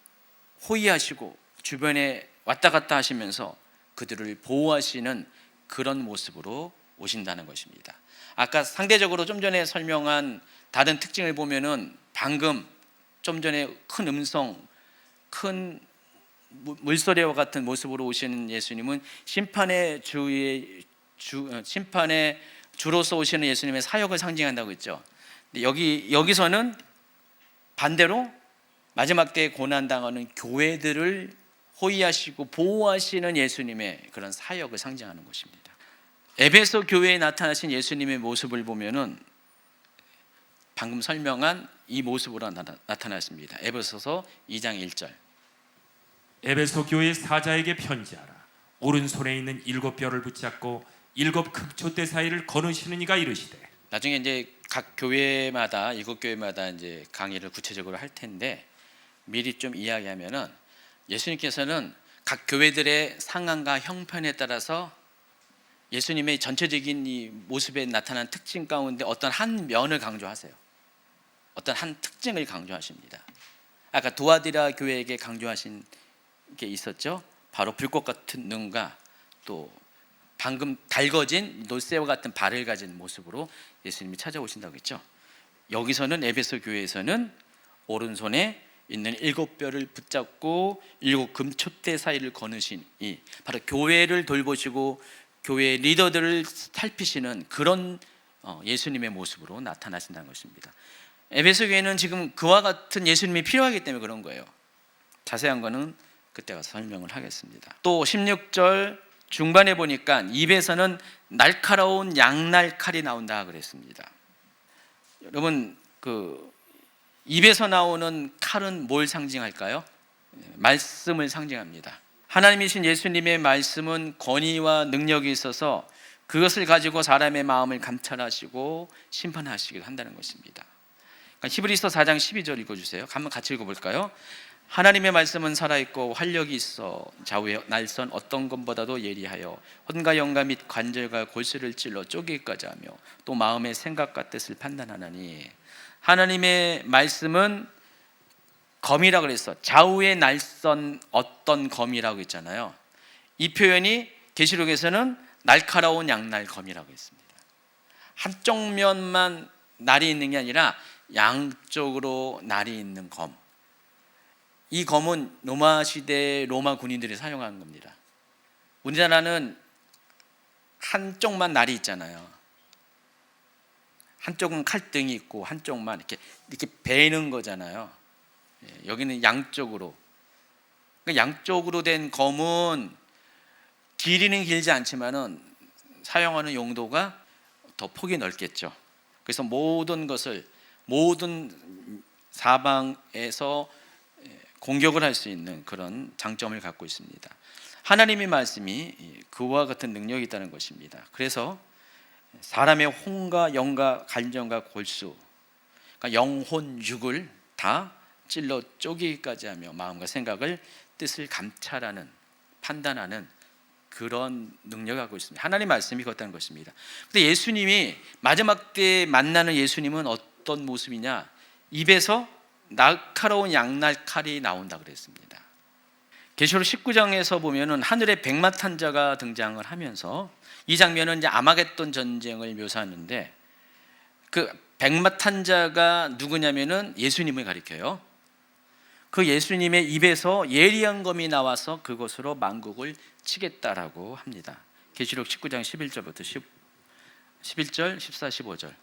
호위하시고 주변에 왔다 갔다 하시면서 그들을 보호하시는 그런 모습으로 오신다는 것입니다. 아까 상대적으로 좀 전에 설명한 다른 특징을 보면은 방금 좀 전에 큰 음성, 큰 물소리와 같은 모습으로 오시는 예수님은 심판의 주로서 오시는 예수님의 사역을 상징한다고 했죠. 근데 여기서는 반대로 마지막 때에 고난 당하는 교회들을 호위하시고 보호하시는 예수님의 그런 사역을 상징하는 것입니다. 에베소 교회에 나타나신 예수님의 모습을 보면은 방금 설명한 이 모습으로 나타났습니다. 에베소서 2장 1절. 에베소 교회 사자에게 편지하라. 오른손에 있는 일곱 뼈를 붙잡고 일곱 금촛대 사이를 거느시는 이가 이르시되. 나중에 이제 각 교회마다 일곱 교회마다 이제 강의를 구체적으로 할 텐데 미리 좀 이야기하면은 예수님께서는 각 교회들의 상황과 형편에 따라서 예수님의 전체적인 이 모습에 나타난 특징 가운데 어떤 한 면을 강조하세요. 어떤 한 특징을 강조하십니다. 아까 도아디라 교회에게 강조하신 게 있었죠. 바로 불꽃 같은 눈과 또 방금 달궈진 놀새와 같은 발을 가진 모습으로 예수님이 찾아오신다고 했죠. 여기서는 에베소 교회에서는 오른손에 있는 일곱 뼈를 붙잡고 일곱 금촛대 사이를 거느신 이 바로 교회를 돌보시고 교회 리더들을 살피시는 그런 예수님의 모습으로 나타나신다는 것입니다. 에베소 교회는 지금 그와 같은 예수님이 필요하기 때문에 그런 거예요. 자세한 거는 그때 가서 설명을 하겠습니다. 또 16절 중반에 보니까 입에서는 날카로운 양날 칼이 나온다 그랬습니다. 여러분 그 입에서 나오는 칼은 뭘 상징할까요? 말씀을 상징합니다. 하나님이신 예수님의 말씀은 권위와 능력이 있어서 그것을 가지고 사람의 마음을 감찰하시고 심판하시기도 한다는 것입니다. 그러니까 히브리서 4장 12절 읽어주세요. 한번 같이 읽어볼까요? 하나님의 말씀은 살아있고 활력이 있어 좌우의 날선 어떤 것보다도 예리하여 혼과 영과 및 관절과 골수를 찔러 쪼개기까지 하며 또 마음의 생각과 뜻을 판단하나니. 하나님의 말씀은 검이라고 그랬어. 좌우의 날선 어떤 검이라고 했잖아요. 이 표현이 계시록에서는 날카로운 양날 검이라고 했습니다. 한쪽 면만 날이 있는 게 아니라 양쪽으로 날이 있는 검. 이 검은 로마 시대 로마 군인들이 사용한 겁니다. 우리나라는 한쪽만 날이 있잖아요. 한쪽은 칼등이 있고 한쪽만 이렇게 베는 거잖아요. 여기는 양쪽으로. 그러니까 양쪽으로 된 검은 길이는 길지 않지만은 사용하는 용도가 더 폭이 넓겠죠. 그래서 모든 것을 모든 사방에서 공격을 할 수 있는 그런 장점을 갖고 있습니다. 하나님의 말씀이 그와 같은 능력이 있다는 것입니다. 그래서 사람의 혼과 영과 감정과 골수, 그러니까 영혼 육을 다 찔러 쪼개기까지 하며 마음과 생각을 뜻을 감찰하는 판단하는 그런 능력을 갖고 있습니다. 하나님의 말씀이 그렇다는 것입니다. 근데 예수님이 마지막 때 만나는 예수님은 어떤 모습이냐? 입에서 날카로운 양날 칼이 나온다 그랬습니다. 계시록 19장에서 보면은 하늘에 백마탄 자가 등장을 하면서 이 장면은 이제 아마겟돈 전쟁을 묘사하는데 그 백마탄 자가 누구냐면은 예수님을 가리켜요. 그 예수님의 입에서 예리한 검이 나와서 그것으로 만국을 치겠다라고 합니다. 계시록 19장 11절부터 11절, 14, 15절.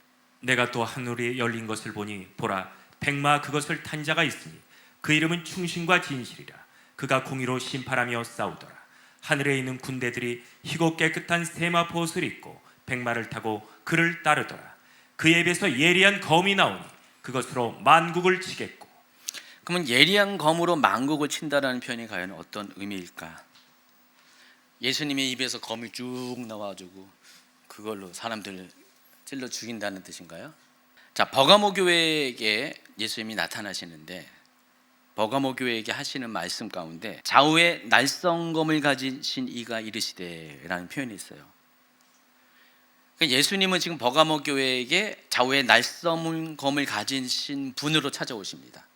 내가 또 하늘이 열린 것을 보니 보라 백마 그것을 탄 자가 있으니 그 이름은 충신과 진실이라. 그가 공의로 심판하며 싸우더라. 하늘에 있는 군대들이 희고 깨끗한 세마포 옷을 입고 백마를 타고 그를 따르더라. 그의 입에서 예리한 검이 나오니 그것으로 만국을 치겠고. 그러면 예리한 검으로 만국을 친다라는 표현이 과연 어떤 의미일까? 예수님의 입에서 검이 쭉 나와가지고 그걸로 사람들을 찔러 죽인다는 뜻인가요? 자, 버가모 교회에게 예수님이 나타나시는데 버가모 교회에게 하시는 말씀 가운데 좌우에 날성검을 가지신 이가 이르시되라는 표현이 있어요. 그러니까 예수님은 지금 버가모 교회에게 좌우에 날쌘 검을 가지신 분으로 찾아오십니다.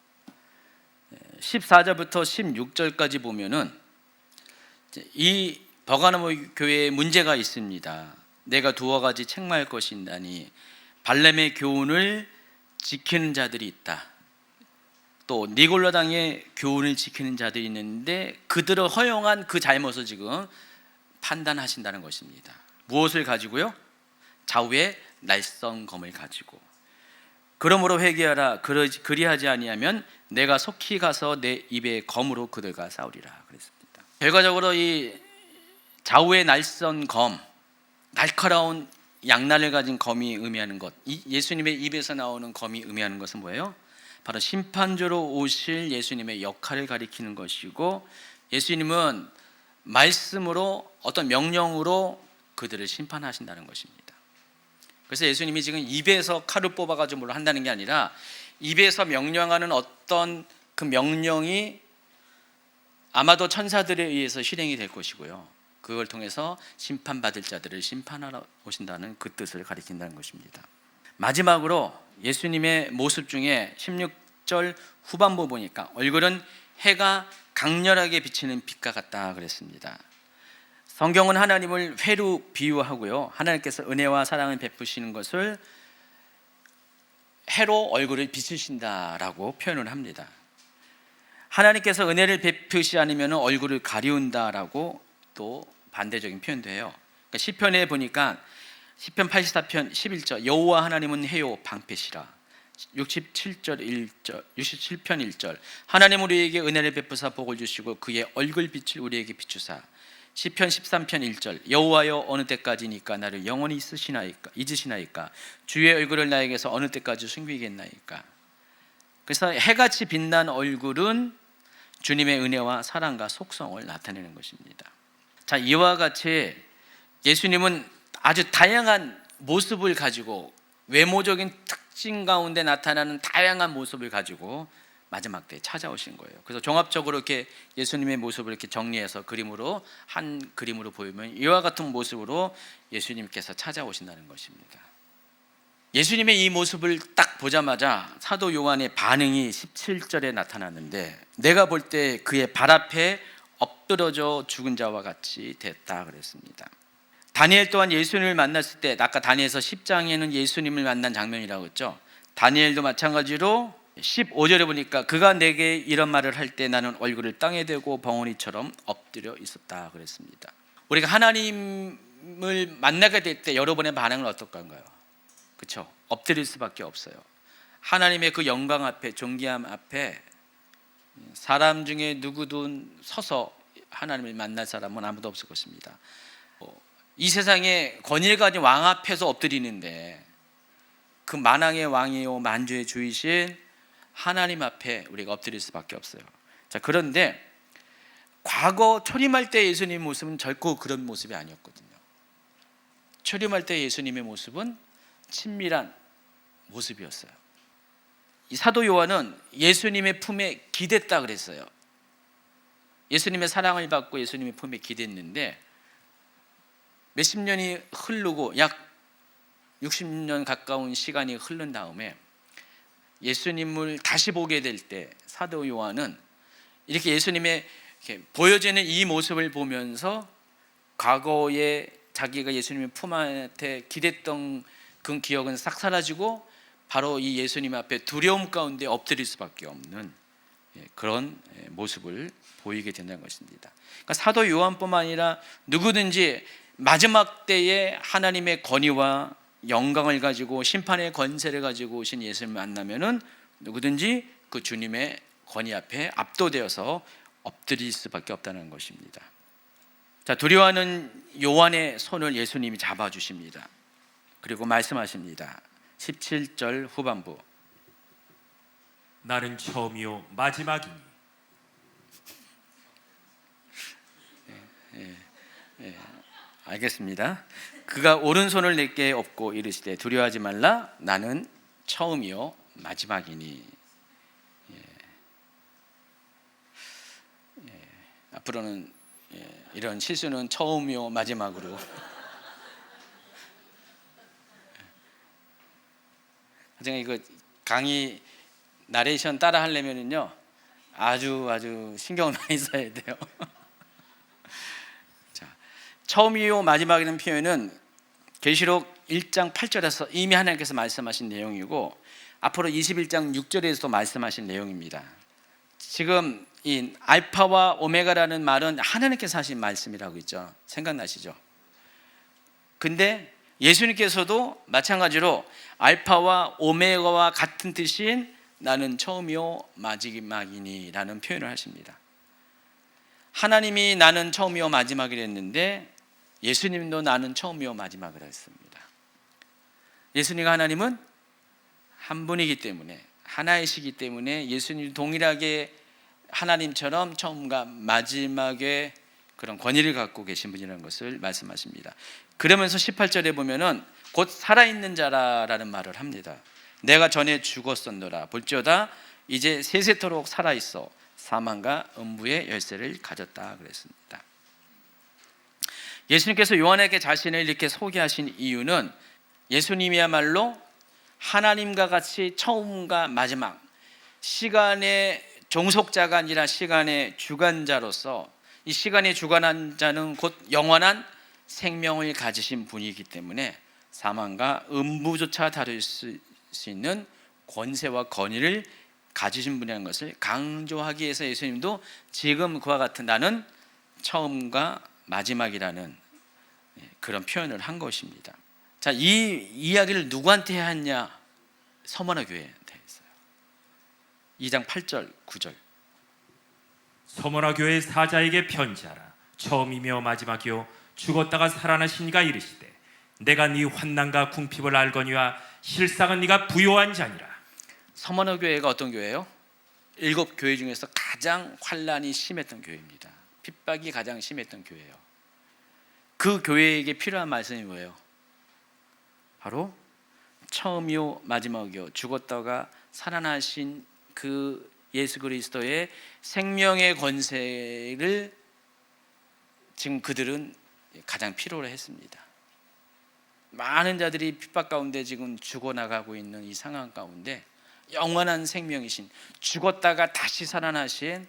14절부터 16절까지 보면은 이 버가모 교회에 문제가 있습니다. 내가 두어 가지 책망할 것이 있나니 발람의 교훈을 지키는 자들이 있다. 또 니골라당의 교훈을 지키는 자들이 있는데 그들을 허용한 그 잘못을 지금 판단하신다는 것입니다. 무엇을 가지고요? 좌우에 날쌘 검을 가지고. 그러므로 회개하라. 그리하지 아니하면 내가 속히 가서 내 입의 검으로 그들과 싸우리라 그랬습니다. 결과적으로 이 좌우에 날쌘 검, 날카로운 양날을 가진 검이 의미하는 것, 이 예수님의 입에서 나오는 검이 의미하는 것은 뭐예요? 바로 심판주로 오실 예수님의 역할을 가리키는 것이고, 예수님은 말씀으로 어떤 명령으로 그들을 심판하신다는 것입니다. 그래서 예수님이 지금 입에서 칼을 뽑아가지고 뭘 한다는 게 아니라 입에서 명령하는 어떤 그 명령이 아마도 천사들에 의해서 실행이 될 것이고요, 그걸 통해서 심판받을 자들을 심판하러 오신다는 그 뜻을 가리킨다는 것입니다. 마지막으로 예수님의 모습 중에 16절 후반부 보니까 얼굴은 해가 강렬하게 비치는 빛과 같다 그랬습니다. 성경은 하나님을 회로 비유하고요, 하나님께서 은혜와 사랑을 베푸시는 것을 해로 얼굴을 비추신다라고 표현을 합니다. 하나님께서 은혜를 베푸시 않으면 얼굴을 가리운다라고 또 반대적인 표현도 해요. 그러니까 시편에 보니까 시편 84편 11절 여호와 하나님은 해요 방패시라. 67편 1절 하나님 우리에게 은혜를 베푸사 복을 주시고 그의 얼굴빛을 우리에게 비추사. 시편 13편 1절 여호와여 어느 때까지니까 나를 영원히 잊으시나이까 주의 얼굴을 나에게서 어느 때까지 숨기겠나이까. 그래서 해같이 빛난 얼굴은 주님의 은혜와 사랑과 속성을 나타내는 것입니다. 자, 이와 같이 예수님은 아주 다양한 모습을 가지고, 외모적인 특징 가운데 나타나는 다양한 모습을 가지고 마지막 때에 찾아오신 거예요. 그래서 종합적으로 이렇게 예수님의 모습을 이렇게 정리해서 한 그림으로 보이면 이와 같은 모습으로 예수님께서 찾아오신다는 것입니다. 예수님의 이 모습을 딱 보자마자 사도 요한의 반응이 17절에 나타났는데, 내가 볼 때 그의 발 앞에 엎드러져 죽은 자와 같이 됐다 그랬습니다. 다니엘 또한 예수님을 만났을 때, 아까 다니엘서 10장에는 예수님을 만난 장면이라고 했죠. 다니엘도 마찬가지로 15절에 보니까 그가 내게 이런 말을 할 때 나는 얼굴을 땅에 대고 벙어리처럼 엎드려 있었다 그랬습니다. 우리가 하나님을 만나게 될 때 여러분의 반응은 어떨까요? 그렇죠? 엎드릴 수밖에 없어요. 하나님의 그 영광 앞에, 존귀함 앞에 사람 중에 누구든 서서 하나님을 만날 사람은 아무도 없을 것입니다. 이 세상에 권위를 가진 왕 앞에서 엎드리는데 그 만왕의 왕이요 만주의 주이신 하나님 앞에 우리가 엎드릴 수밖에 없어요. 자, 그런데 과거 초림할 때 예수님의 모습은 결코 그런 모습이 아니었거든요. 초림할 때 예수님의 모습은 친밀한 모습이었어요. 이 사도 요한은 예수님의 품에 기댔다 그랬어요. 예수님의 사랑을 받고 예수님의 품에 기댔는데 몇십 년이 흐르고 약 60년 가까운 시간이 흐른 다음에 예수님을 다시 보게 될 때 사도 요한은 이렇게 예수님의 이렇게 보여지는 이 모습을 보면서 과거에 자기가 예수님의 품 안에 기댔던 그 기억은 싹 사라지고 바로 이 예수님 앞에 두려움 가운데 엎드릴 수밖에 없는 그런 모습을 보이게 된다는 것입니다. 그러니까 사도 요한뿐만 아니라 누구든지 마지막 때에 하나님의 권위와 영광을 가지고 심판의 권세를 가지고 오신 예수님을 만나면은 누구든지 그 주님의 권위 앞에 압도되어서 엎드릴 수밖에 없다는 것입니다. 자, 두려워하는 요한의 손을 예수님이 잡아주십니다. 그리고 말씀하십니다. 17절 후반부 나는 처음이요 마지막이니. 알겠습니다. 그가 오른손을 내게 엎고 이르시되 두려워하지 말라 나는 처음이요 마지막이니. 앞으로는 이런 실수는 처음이요 마지막으로 나중에 이거 강의 나레이션 따라 하려면은요 아주 신경을 많이 써야 돼요. 자, 처음이요 마지막이라는 표현은 계시록 1장 8절에서 이미 하나님께서 말씀하신 내용이고 앞으로 21장 6절에서도 말씀하신 내용입니다. 지금 이 알파와 오메가라는 말은 하나님께서 하신 말씀이라고 있죠. 생각나시죠? 근데 예수님께서도 마찬가지로 알파와 오메가와 같은 뜻인 나는 처음이요 마지막이니 라는 표현을 하십니다. 하나님이 나는 처음이요 마지막이랬는데 예수님도 나는 처음이요 마지막이라 했습니다. 예수님과 하나님은 한 분이기 때문에 하나이시기 때문에 예수님 동일하게 하나님처럼 처음과 마지막의 그런 권위를 갖고 계신 분이라는 것을 말씀하십니다. 그러면서 18절에 보면은 곧 살아있는 자라라는 말을 합니다. 내가 전에 죽었었노라 볼지어다 이제 세세토록 살아있어 사망과 음부의 열쇠를 가졌다 그랬습니다. 예수님께서 요한에게 자신을 이렇게 소개하신 이유는 예수님이야말로 하나님과 같이 처음과 마지막, 시간의 종속자가 아니라 시간의 주관자로서 이 시간의 주관한 자는 곧 영원한 생명을 가지신 분이기 때문에 사망과 음부조차 다룰 수 있는 권세와 권위를 가지신 분이라는 것을 강조하기 위해서 예수님도 지금 그와 같은 나는 처음과 마지막이라는 그런 표현을 한 것입니다. 자, 이 이야기를 누구한테 했냐? 서머나 교회한테 했어요. 2장 8절 9절. 서머나 교회 사자에게 편지하라. 처음이며 마지막이요 죽었다가 살아나신 이가 이르시되 내가 네 환난과 궁핍을 알거니와 실상은 네가 부요한 자니라. 서머나 교회가 어떤 교회예요? 7 교회 중에서 가장 환난이 심했던 교회입니다. 핍박이 가장 심했던 교회예요. 그 교회에게 필요한 말씀이 뭐예요? 바로 처음이요 마지막이요 죽었다가 살아나신 그 예수 그리스도의 생명의 권세를 지금 그들은 가장 필요로 했습니다. 많은 자들이 핍박 가운데 지금 죽어나가고 있는 이 상황 가운데 영원한 생명이신 죽었다가 다시 살아나신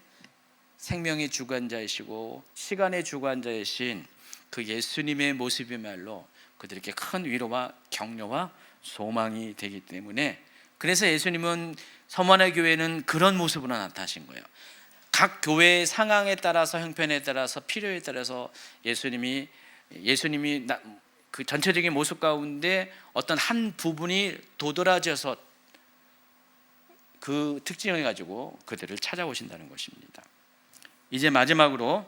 생명의 주관자이시고 시간의 주관자이신 그 예수님의 모습이야말로 그들에게 큰 위로와 격려와 소망이 되기 때문에 그래서 예수님은 서머나 교회는 그런 모습으로 나타나신 거예요. 각 교회의 상황에 따라서 형편에 따라서 필요에 따라서 예수님이 그 전체적인 모습 가운데 어떤 한 부분이 도드라져서 그 특징을 가지고 그들을 찾아오신다는 것입니다. 이제 마지막으로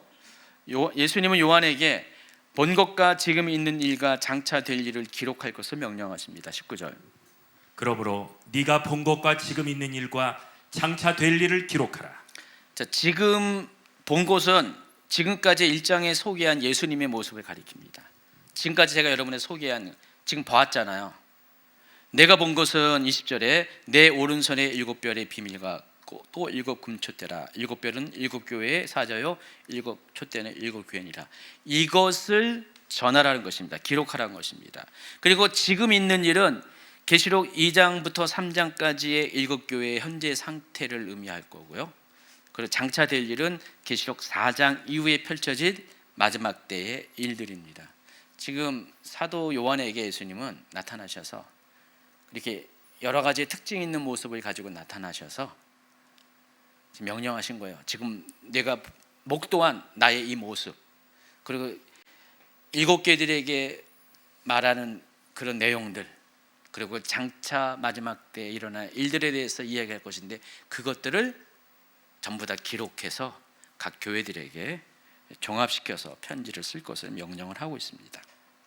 예수님은 요한에게 본 것과 지금 있는 일과 장차 될 일을 기록할 것을 명령하십니다. 19절. 그러므로 네가 본 것과 지금 있는 일과 장차 될 일을 기록하라. 자, 지금 본 것은 지금까지 1장에 소개한 예수님의 모습을 가리킵니다. 지금까지 제가 여러분의 소개한 지금 봐왔잖아요. 내가 본 것은 20절에 내 오른손에 7별의 비밀과 또 7 금촛대라. 7별은 7 교회의 사자요 7 촛대는 7 교회니라. 이것을 전하라는 것입니다. 기록하라는 것입니다. 그리고 지금 있는 일은 계시록 2장부터 3장까지의 7 교회의 현재 상태를 의미할 거고요. 그리고 장차 될 일은 계시록 4장 이후에 펼쳐질 마지막 때의 일들입니다. 지금 사도 요한에게 예수님은 나타나셔서 이렇게 여러 가지 특징 있는 모습을 가지고 나타나셔서 명령하신 거예요. 지금 내가 목도한 나의 이 모습, 그리고 7 교회들에게 말하는 그런 내용들, 그리고 장차 마지막 때에 일어날 일들에 대해서 이야기할 것인데 그것들을 전부 다 기록해서 각 교회들에게 종합시켜서 편지를 쓸 것을 명령을 하고 있습니다.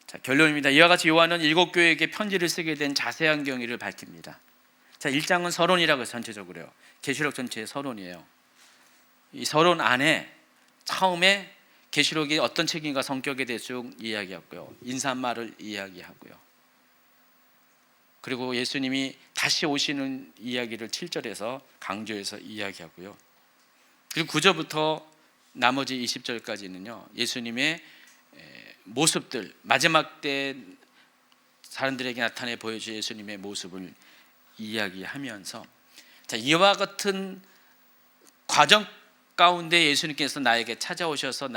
자, 결론입니다. 이와 같이 요한은 7 교회에게 편지를 쓰게 된 자세한 경위를 밝힙니다. 자, 1장은 서론이라고 해서 전체적으로요. 계시록 전체의 서론이에요. 이 서론 안에 처음에 계시록이 어떤 책임과 성격에 대해서 이야기하고요. 인사말을 이야기하고요. 그리고 예수님이 다시 오시는 이야기를 7절에서 강조해서 이야기하고요. 그리고 9절부터 나머지 20절까지는요. 예수님의 모습들, 마지막 때 사람들에게 나타내 보여줄 예수님의 모습을 이야기하면서 자, 이와 같은 과정 가운데 예수님께서 나에게 찾아오셔서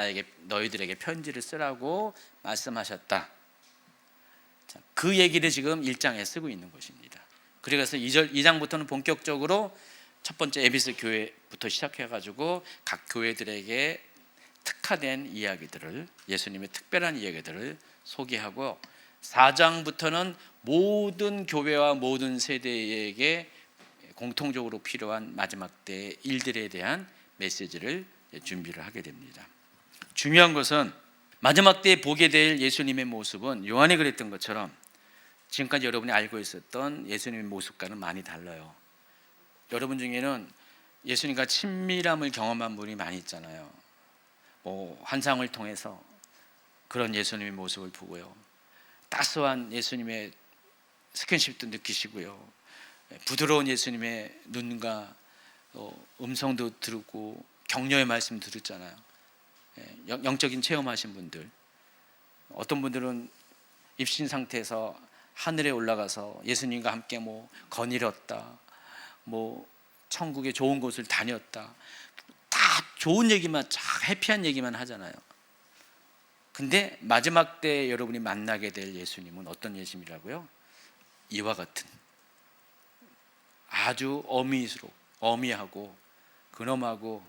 너희들에게 편지를 쓰라고 말씀하셨다. 자, 그 얘기를 지금 1장에 쓰고 있는 것입니다. 그래서 2장부터는 본격적으로 첫 번째 에베소 교회부터 시작해가지고 각 교회들에게 특화된 이야기들을, 예수님의 특별한 이야기들을 소개하고 4장부터는 모든 교회와 모든 세대에게 공통적으로 필요한 마지막 때의 일들에 대한 메시지를 준비를 하게 됩니다. 중요한 것은 마지막 때에 보게 될 예수님의 모습은 요한이 그랬던 것처럼 지금까지 여러분이 알고 있었던 예수님의 모습과는 많이 달라요. 여러분 중에는 예수님과 친밀함을 경험한 분이 많이 있잖아요. 환상을 통해서 그런 예수님의 모습을 보고요, 따스한 예수님의 스킨십도 느끼시고요, 부드러운 예수님의 눈과 음성도 들고 격려의 말씀 들었잖아요. 영적인 체험하신 분들, 어떤 분들은 입신 상태에서 하늘에 올라가서 예수님과 함께 거닐었다, 천국의 좋은 곳을 다녔다, 다 좋은 얘기만, 해피한 얘기만 하잖아요. 근데 마지막 때 여러분이 만나게 될 예수님은 어떤 예수님이라고요? 이와 같은 아주 어미하고 근엄하고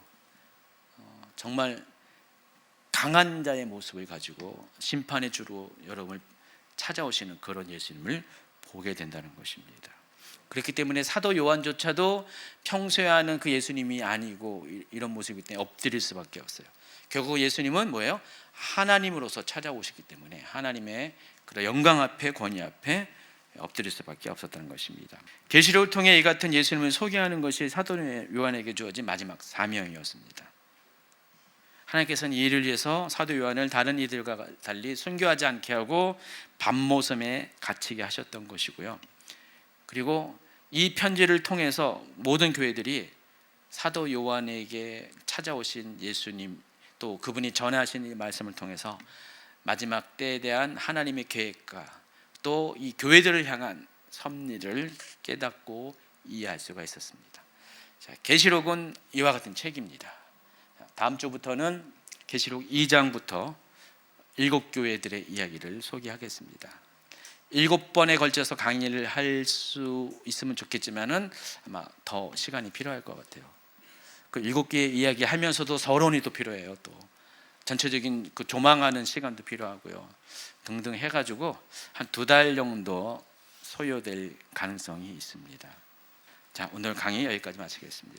정말 강한 자의 모습을 가지고 심판의 주로 여러분을 찾아오시는 그런 예수님을 보게 된다는 것입니다. 그렇기 때문에 사도 요한조차도 평소에 하는 그 예수님이 아니고 이런 모습이기 때문에 엎드릴 수밖에 없어요. 결국 예수님은 뭐예요? 하나님으로서 찾아오시기 때문에 하나님의 그런 영광 앞에, 권위 앞에 엎드릴 수밖에 없었다는 것입니다. 계시록을 통해 이 같은 예수님을 소개하는 것이 사도 요한에게 주어진 마지막 사명이었습니다. 하나님께서는 이 일을 위해서 사도 요한을 다른 이들과 달리 순교하지 않게 하고 밤모섬에 갇히게 하셨던 것이고요. 그리고 이 편지를 통해서 모든 교회들이 사도 요한에게 찾아오신 예수님, 또 그분이 전하신 이 말씀을 통해서 마지막 때에 대한 하나님의 계획과 또 이 교회들을 향한 섭리를 깨닫고 이해할 수가 있었습니다. 자, 계시록은 이와 같은 책입니다. 다음 주부터는 계시록 2장부터 7교회들의 이야기를 소개하겠습니다. 7번에 걸쳐서 강의를 할 수 있으면 좋겠지만은 아마 더 시간이 필요할 것 같아요. 그 7개의 이야기 하면서도 서론이 또 필요해요. 또 전체적인 그 조망하는 시간도 필요하고요. 등등 해가지고 한 2달 정도 소요될 가능성이 있습니다. 자, 오늘 강의 여기까지 마치겠습니다.